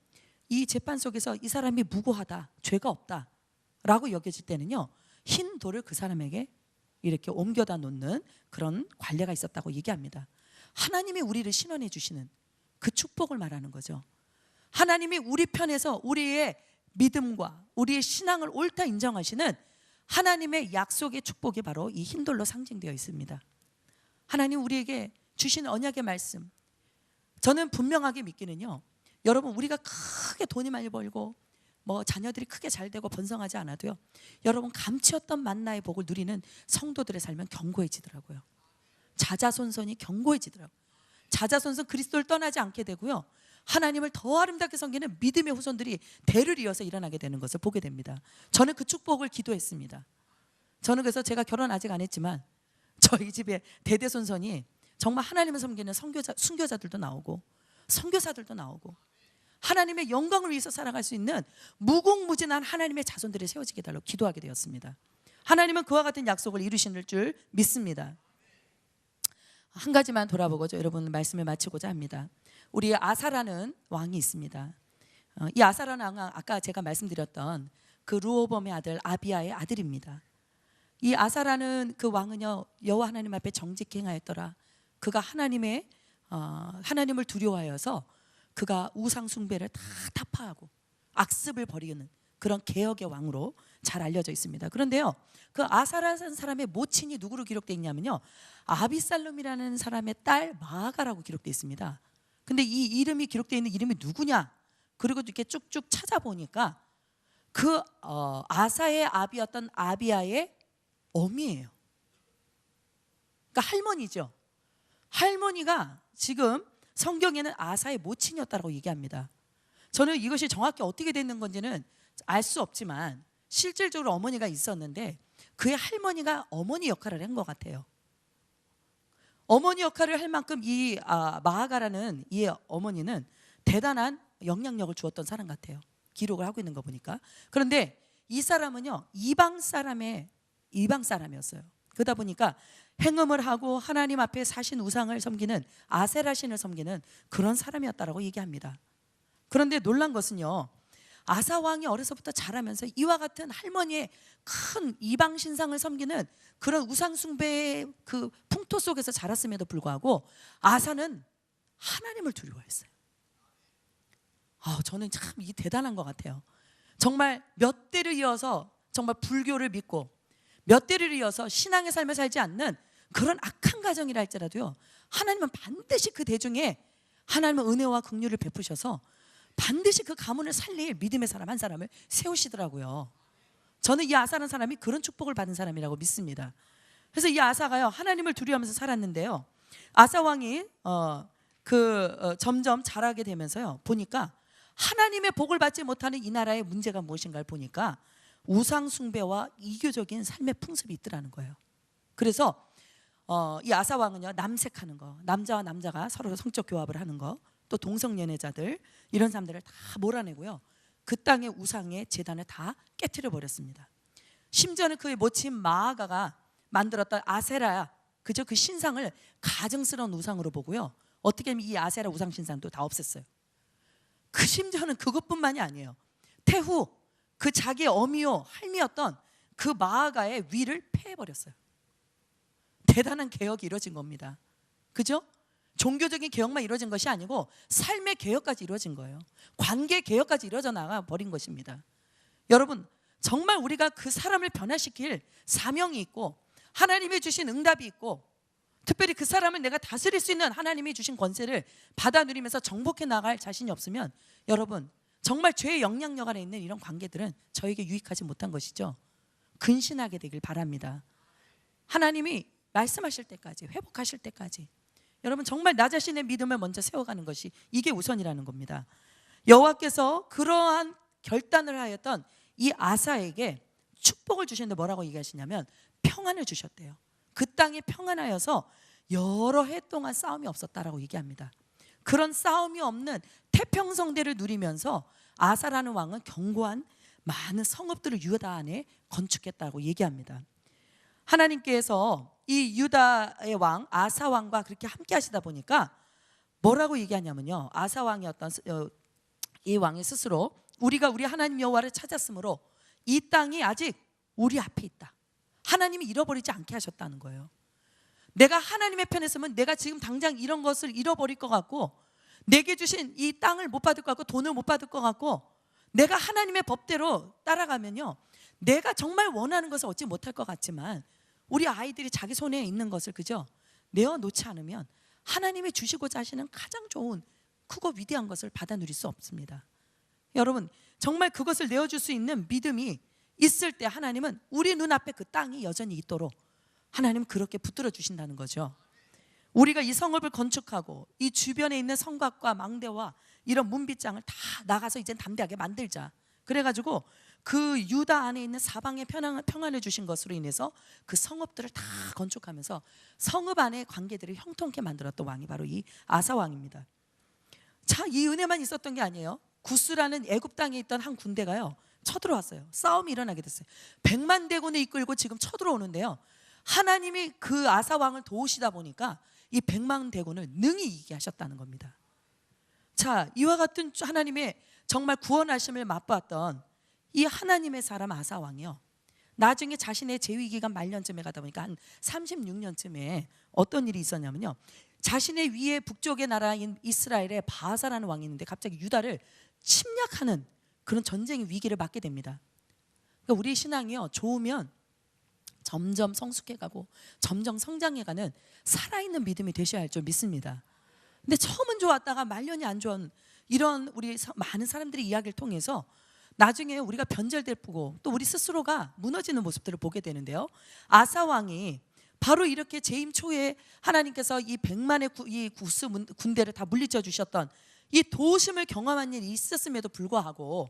이 재판 속에서 이 사람이 무고하다, 죄가 없다 라고 여겨질 때는요, 흰 돌을 그 사람에게 이렇게 옮겨다 놓는 그런 관례가 있었다고 얘기합니다. 하나님이 우리를 신원해 주시는 그 축복을 말하는 거죠. 하나님이 우리 편에서 우리의 믿음과 우리의 신앙을 옳다 인정하시는 하나님의 약속의 축복이 바로 이 흰돌로 상징되어 있습니다. 하나님 우리에게 주신 언약의 말씀, 저는 분명하게 믿기는요, 여러분 우리가 크게 돈이 많이 벌고 뭐 자녀들이 크게 잘 되고 번성하지 않아도요, 여러분 감추었던 만나의 복을 누리는 성도들의 삶은 견고해지더라고요. 자자손손이 견고해지더라고요. 자자손손 그리스도를 떠나지 않게 되고요, 하나님을 더 아름답게 섬기는 믿음의 후손들이 대를 이어서 일어나게 되는 것을 보게 됩니다. 저는 그 축복을 기도했습니다. 저는 그래서 제가 결혼 아직 안 했지만 저희 집에 대대손손이 정말 하나님을 섬기는 순교자들도 나오고 선교사들도 나오고 하나님의 영광을 위해서 살아갈 수 있는 무궁무진한 하나님의 자손들이 세워지게 달라고 기도하게 되었습니다. 하나님은 그와 같은 약속을 이루실 줄 믿습니다. 한 가지만 돌아보고 여러분 말씀을 마치고자 합니다. 우리 아사라는 왕이 있습니다. 이 아사라는 왕은 아까 제가 말씀드렸던 그 르호보암의 아들 아비야의 아들입니다. 이 아사라는 그 왕은요, 여호와 하나님 앞에 정직히 행하였더라. 그가 하나님을 두려워하여서 그가 우상 숭배를 다 타파하고 악습을 벌이는 그런 개혁의 왕으로 잘 알려져 있습니다. 그런데요, 그 아사라는 사람의 모친이 누구로 기록되어 있냐면요, 아비살롬이라는 사람의 딸 마아가라고 기록되어 있습니다. 근데 이 이름이 기록되어 있는 이름이 누구냐? 그리고 이렇게 쭉쭉 찾아보니까 그 아사의 아비였던 아비야의 어미예요. 그러니까 할머니죠. 할머니가 지금 성경에는 아사의 모친이었다고 얘기합니다. 저는 이것이 정확히 어떻게 됐는 건지는 알 수 없지만 실질적으로 어머니가 있었는데 그의 할머니가 어머니 역할을 한 것 같아요. 어머니 역할을 할 만큼 이 마아가라는 이 어머니는 대단한 영향력을 주었던 사람 같아요. 기록을 하고 있는 거 보니까. 그런데 이 사람은요, 이방 사람이었어요. 그러다 보니까 행음을 하고 하나님 앞에 사신 우상을 섬기는 아세라 신을 섬기는 그런 사람이었다라고 얘기합니다. 그런데 놀란 것은요, 아사 왕이 어려서부터 자라면서 이와 같은 할머니의 큰 이방 신상을 섬기는 그런 우상 숭배의 그 풍토 속에서 자랐음에도 불구하고 아사는 하나님을 두려워했어요. 저는 참 이게 대단한 것 같아요. 정말 몇 대를 이어서 정말 불교를 믿고 몇 대를 이어서 신앙의 삶을 살지 않는 그런 악한 가정이라 할지라도요, 하나님은 반드시 그 대중에 하나님은 은혜와 긍휼을 베푸셔서 반드시 그 가문을 살릴 믿음의 사람 한 사람을 세우시더라고요. 저는 이 아사라는 사람이 그런 축복을 받은 사람이라고 믿습니다. 그래서 이 아사가요, 하나님을 두려워하면서 살았는데요, 아사 왕이 점점 자라게 되면서요, 보니까 하나님의 복을 받지 못하는 이 나라의 문제가 무엇인가를 보니까 우상 숭배와 이교적인 삶의 풍습이 있더라는 거예요. 그래서 이 아사 왕은요, 남색하는 거, 남자와 남자가 서로 성적 교합을 하는 거, 또 동성연애자들 이런 사람들을 다 몰아내고요, 그 땅의 우상의 제단을 다 깨트려 버렸습니다. 심지어는 그의 모친 마아가가 만들었던 아세라, 그저 그 신상을 가증스러운 우상으로 보고요, 어떻게 하면 이 아세라 우상 신상도 다 없앴어요. 그 심지어는 그것뿐만이 아니에요. 태후 그 자기의 어미요 할미였던 그 마아가의 위를 패해버렸어요. 대단한 개혁이 이루어진 겁니다. 그죠? 종교적인 개혁만 이루어진 것이 아니고 삶의 개혁까지 이루어진 거예요. 관계 개혁까지 이루어져 나가 버린 것입니다. 여러분, 정말 우리가 그 사람을 변화시킬 사명이 있고 하나님이 주신 응답이 있고 특별히 그 사람을 내가 다스릴 수 있는 하나님이 주신 권세를 받아 누리면서 정복해 나갈 자신이 없으면 여러분, 정말 죄의 영향력 아래 있는 이런 관계들은 저에게 유익하지 못한 것이죠. 근신하게 되길 바랍니다. 하나님이 말씀하실 때까지, 회복하실 때까지 여러분 정말 나 자신의 믿음을 먼저 세워가는 것이 이게 우선이라는 겁니다. 여호와께서 그러한 결단을 하였던 이 아사에게 축복을 주셨는데 뭐라고 얘기하시냐면 평안을 주셨대요. 그 땅이 평안하여서 여러 해 동안 싸움이 없었다라고 얘기합니다. 그런 싸움이 없는 태평성대를 누리면서 아사라는 왕은 견고한 많은 성읍들을 유다 안에 건축했다고 얘기합니다. 하나님께서 이 유다의 왕 아사 왕과 그렇게 함께 하시다 보니까 뭐라고 얘기하냐면요, 아사 왕이었던 이 왕이 스스로 우리가 우리 하나님 여호와를 찾았으므로 이 땅이 아직 우리 앞에 있다. 하나님이 잃어버리지 않게 하셨다는 거예요. 내가 하나님의 편에 서면 내가 지금 당장 이런 것을 잃어버릴 것 같고 내게 주신 이 땅을 못 받을 것 같고 돈을 못 받을 것 같고 내가 하나님의 법대로 따라가면요, 내가 정말 원하는 것을 얻지 못할 것 같지만 우리 아이들이 자기 손에 있는 것을 그죠? 내어놓지 않으면 하나님이 주시고자 하시는 가장 좋은 크고 위대한 것을 받아 누릴 수 없습니다. 여러분 정말 그것을 내어줄 수 있는 믿음이 있을 때 하나님은 우리 눈앞에 그 땅이 여전히 있도록 하나님은 그렇게 붙들어 주신다는 거죠. 우리가 이 성읍을 건축하고 이 주변에 있는 성곽과 망대와 이런 문빗장을 다 나가서 이제 담대하게 만들자. 그래가지고 그 유다 안에 있는 사방에 평안을 주신 것으로 인해서 그 성읍들을 다 건축하면서 성읍 안의 관계들을 형통케 만들었던 왕이 바로 이 아사 왕입니다. 자, 이 은혜만 있었던 게 아니에요. 구스라는 애굽 땅에 있던 한 군대가요 쳐들어왔어요. 싸움이 일어나게 됐어요. 100만 대군을 이끌고 지금 쳐들어오는데요, 하나님이 그 아사 왕을 도우시다 보니까 이 100만 대군을 능히 이기게 하셨다는 겁니다. 자, 이와 같은 하나님의 정말 구원하심을 맛봤던 이 하나님의 사람 아사 왕이요, 나중에 자신의 재위기간 말년쯤에 가다 보니까 한 36년쯤에 어떤 일이 있었냐면요, 자신의 위에 북쪽의 나라인 이스라엘의 바사라는 왕이 있는데 갑자기 유다를 침략하는 그런 전쟁의 위기를 맞게 됩니다. 그러니까 우리 신앙이요, 좋으면 점점 성숙해가고 점점 성장해가는 살아있는 믿음이 되셔야 할 줄 믿습니다. 근데 처음은 좋았다가 말년이 안 좋은 이런 우리 많은 사람들의 이야기를 통해서 나중에 우리가 변절되고 또 우리 스스로가 무너지는 모습들을 보게 되는데요, 아사 왕이 바로 이렇게 재임 초에 하나님께서 이 100만의 이 구스 군대를 다 물리쳐 주셨던 이 도우심을 경험한 일이 있었음에도 불구하고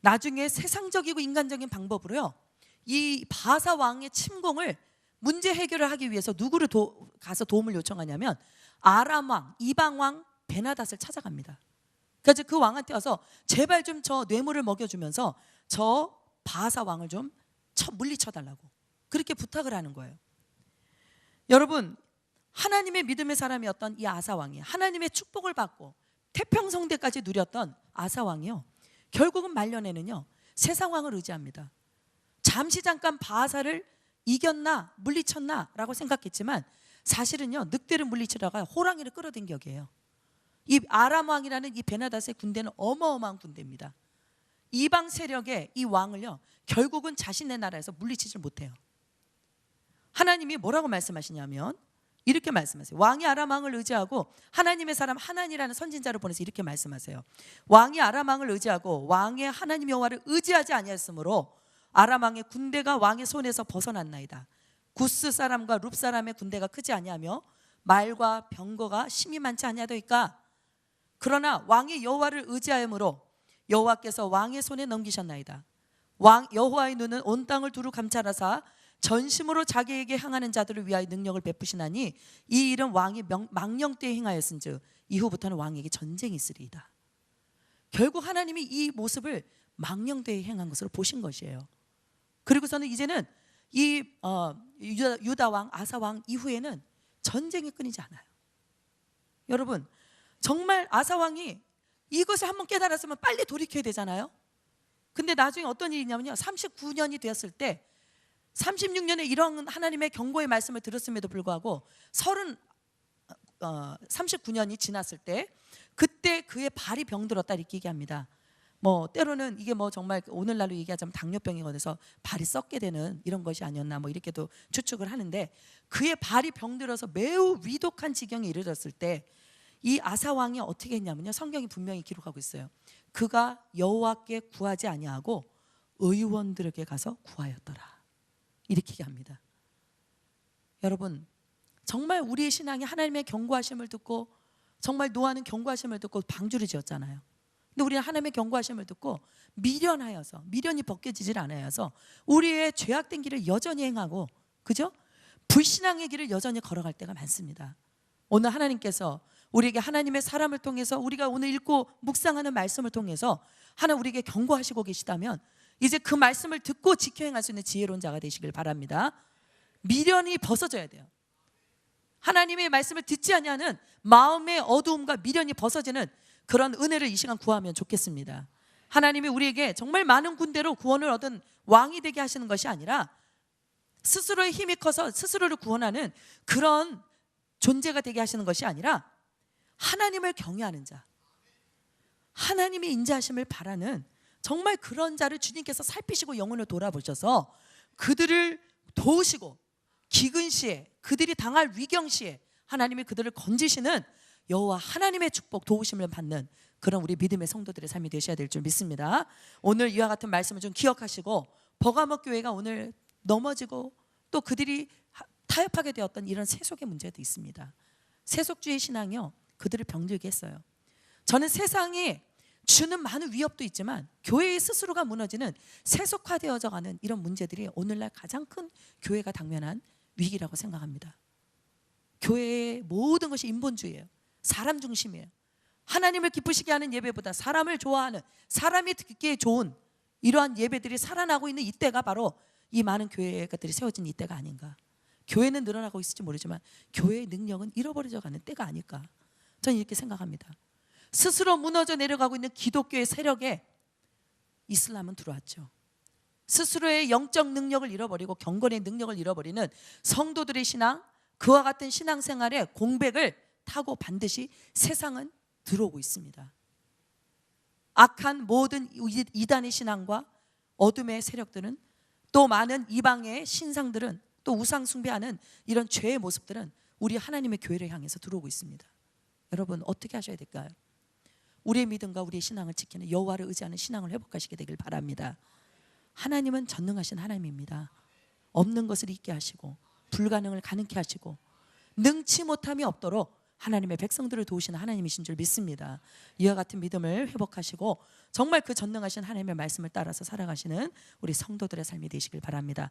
나중에 세상적이고 인간적인 방법으로요, 이 바사 왕의 침공을 문제 해결을 하기 위해서 누구를 가서 도움을 요청하냐면 아람 왕, 이방 왕 베나닷을 찾아갑니다. 그래서 그 왕한테 와서 제발 좀 저 뇌물을 먹여주면서 저 바사 왕을 좀 물리쳐달라고 그렇게 부탁을 하는 거예요. 여러분, 하나님의 믿음의 사람이었던 이 아사 왕이 하나님의 축복을 받고 태평성대까지 누렸던 아사 왕이요, 결국은 말년에는요 세상 왕을 의지합니다. 잠시 잠깐 바사를 이겼나 물리쳤나 라고 생각했지만 사실은요 늑대를 물리치다가 호랑이를 끌어든 격이에요. 이 아람 왕이라는 이 베나닷의 군대는 어마어마한 군대입니다. 이방 세력의 이 왕을요 결국은 자신의 나라에서 물리치질 못해요. 하나님이 뭐라고 말씀하시냐면 이렇게 말씀하세요. 왕이 아람 왕을 의지하고 하나님의 사람 하나니라는 선진자를 보내서 이렇게 말씀하세요. 왕이 아람 왕을 의지하고 왕의 하나님 여호와를 의지하지 아니하였으므로 아람 왕의 군대가 왕의 손에서 벗어났나이다. 구스 사람과 룹 사람의 군대가 크지 아니하며 말과 병거가 심히 많지 아니하더이까. 그러나 왕이 여호와를 의지하였으므로 여호와께서 왕의 손에 넘기셨나이다. 왕 여호와의 눈은 온 땅을 두루 감찰하사 전심으로 자기에게 향하는 자들을 위하여 능력을 베푸시나니 이 일은 왕이 망령 때에 행하였은즉 이후부터는 왕에게 전쟁이 있으리이다. 결국 하나님이 이 모습을 망령 때에 행한 것으로 보신 것이에요. 그리고서는 이제는 이 유다 왕 아사 왕 이후에는 전쟁이 끊이지 않아요. 여러분 정말 아사 왕이 이것을 한번 깨달았으면 빨리 돌이켜야 되잖아요. 근데 나중에 어떤 일이 있냐면요, 39년이 되었을 때 36년에 이런 하나님의 경고의 말씀을 들었음에도 불구하고 39년이 지났을 때 그때 그의 발이 병들었다 이렇게 얘기합니다. 뭐 때로는 이게 뭐 정말 오늘날로 얘기하자면 당뇨병이 걸려서 발이 썩게 되는 이런 것이 아니었나 뭐 이렇게도 추측을 하는데, 그의 발이 병들어서 매우 위독한 지경에 이르렀을 때 이 아사 왕이 어떻게 했냐면요, 성경이 분명히 기록하고 있어요. 그가 여호와께 구하지 아니하고 의원들에게 가서 구하였더라 이렇게 얘기합니다. 여러분, 정말 우리의 신앙이 하나님의 경고하심을 듣고 정말 노아는 경고하심을 듣고 방주를 지었잖아요. 근데 우리는 하나님의 경고하심을 듣고 미련이 벗겨지질 않아서 우리의 죄악된 길을 여전히 행하고, 그죠? 불신앙의 길을 여전히 걸어갈 때가 많습니다. 오늘 하나님께서 우리에게 하나님의 사람을 통해서, 우리가 오늘 읽고 묵상하는 말씀을 통해서 하나님 우리에게 경고하시고 계시다면 이제 그 말씀을 듣고 지켜 행할 수 있는 지혜로운 자가 되시길 바랍니다. 미련이 벗어져야 돼요. 하나님의 말씀을 듣지 아니하는 마음의 어두움과 미련이 벗어지는 그런 은혜를 이 시간 구하면 좋겠습니다. 하나님이 우리에게 정말 많은 군대로 구원을 얻은 왕이 되게 하시는 것이 아니라 스스로의 힘이 커서 스스로를 구원하는 그런 존재가 되게 하시는 것이 아니라 하나님을 경외하는 자, 하나님의 인자하심을 바라는 정말 그런 자를 주님께서 살피시고 영혼을 돌아보셔서 그들을 도우시고 기근 시에, 그들이 당할 위경 시에 하나님이 그들을 건지시는 여호와 하나님의 축복, 도우심을 받는 그런 우리 믿음의 성도들의 삶이 되셔야 될 줄 믿습니다. 오늘 이와 같은 말씀을 좀 기억하시고, 버가모 교회가 오늘 넘어지고 또 그들이 타협하게 되었던 이런 세속의 문제도 있습니다. 세속주의 신앙이요, 그들을 병들게 했어요. 저는 세상이 주는 많은 위협도 있지만 교회의 스스로가 무너지는 세속화되어져 가는 이런 문제들이 오늘날 가장 큰 교회가 당면한 위기라고 생각합니다. 교회의 모든 것이 인본주의예요. 사람 중심이에요. 하나님을 기쁘시게 하는 예배보다 사람을 좋아하는, 사람이 듣기에 좋은 이러한 예배들이 살아나고 있는 이때가 바로 이 많은 교회들이 세워진 이때가 아닌가. 교회는 늘어나고 있을지 모르지만 교회의 능력은 잃어버려져 가는 때가 아닐까, 저는 이렇게 생각합니다. 스스로 무너져 내려가고 있는 기독교의 세력에 이슬람은 들어왔죠. 스스로의 영적 능력을 잃어버리고 경건의 능력을 잃어버리는 성도들의 신앙, 그와 같은 신앙생활의 공백을 타고 반드시 세상은 들어오고 있습니다. 악한 모든 이단의 신앙과 어둠의 세력들은, 또 많은 이방의 신상들은, 또 우상 숭배하는 이런 죄의 모습들은 우리 하나님의 교회를 향해서 들어오고 있습니다. 여러분, 어떻게 하셔야 될까요? 우리의 믿음과 우리의 신앙을 지키는, 여호와를 의지하는 신앙을 회복하시게 되길 바랍니다. 하나님은 전능하신 하나님입니다. 없는 것을 있게 하시고 불가능을 가능케 하시고 능치 못함이 없도록 하나님의 백성들을 도우시는 하나님이신 줄 믿습니다. 이와 같은 믿음을 회복하시고 정말 그 전능하신 하나님의 말씀을 따라서 살아가시는 우리 성도들의 삶이 되시길 바랍니다.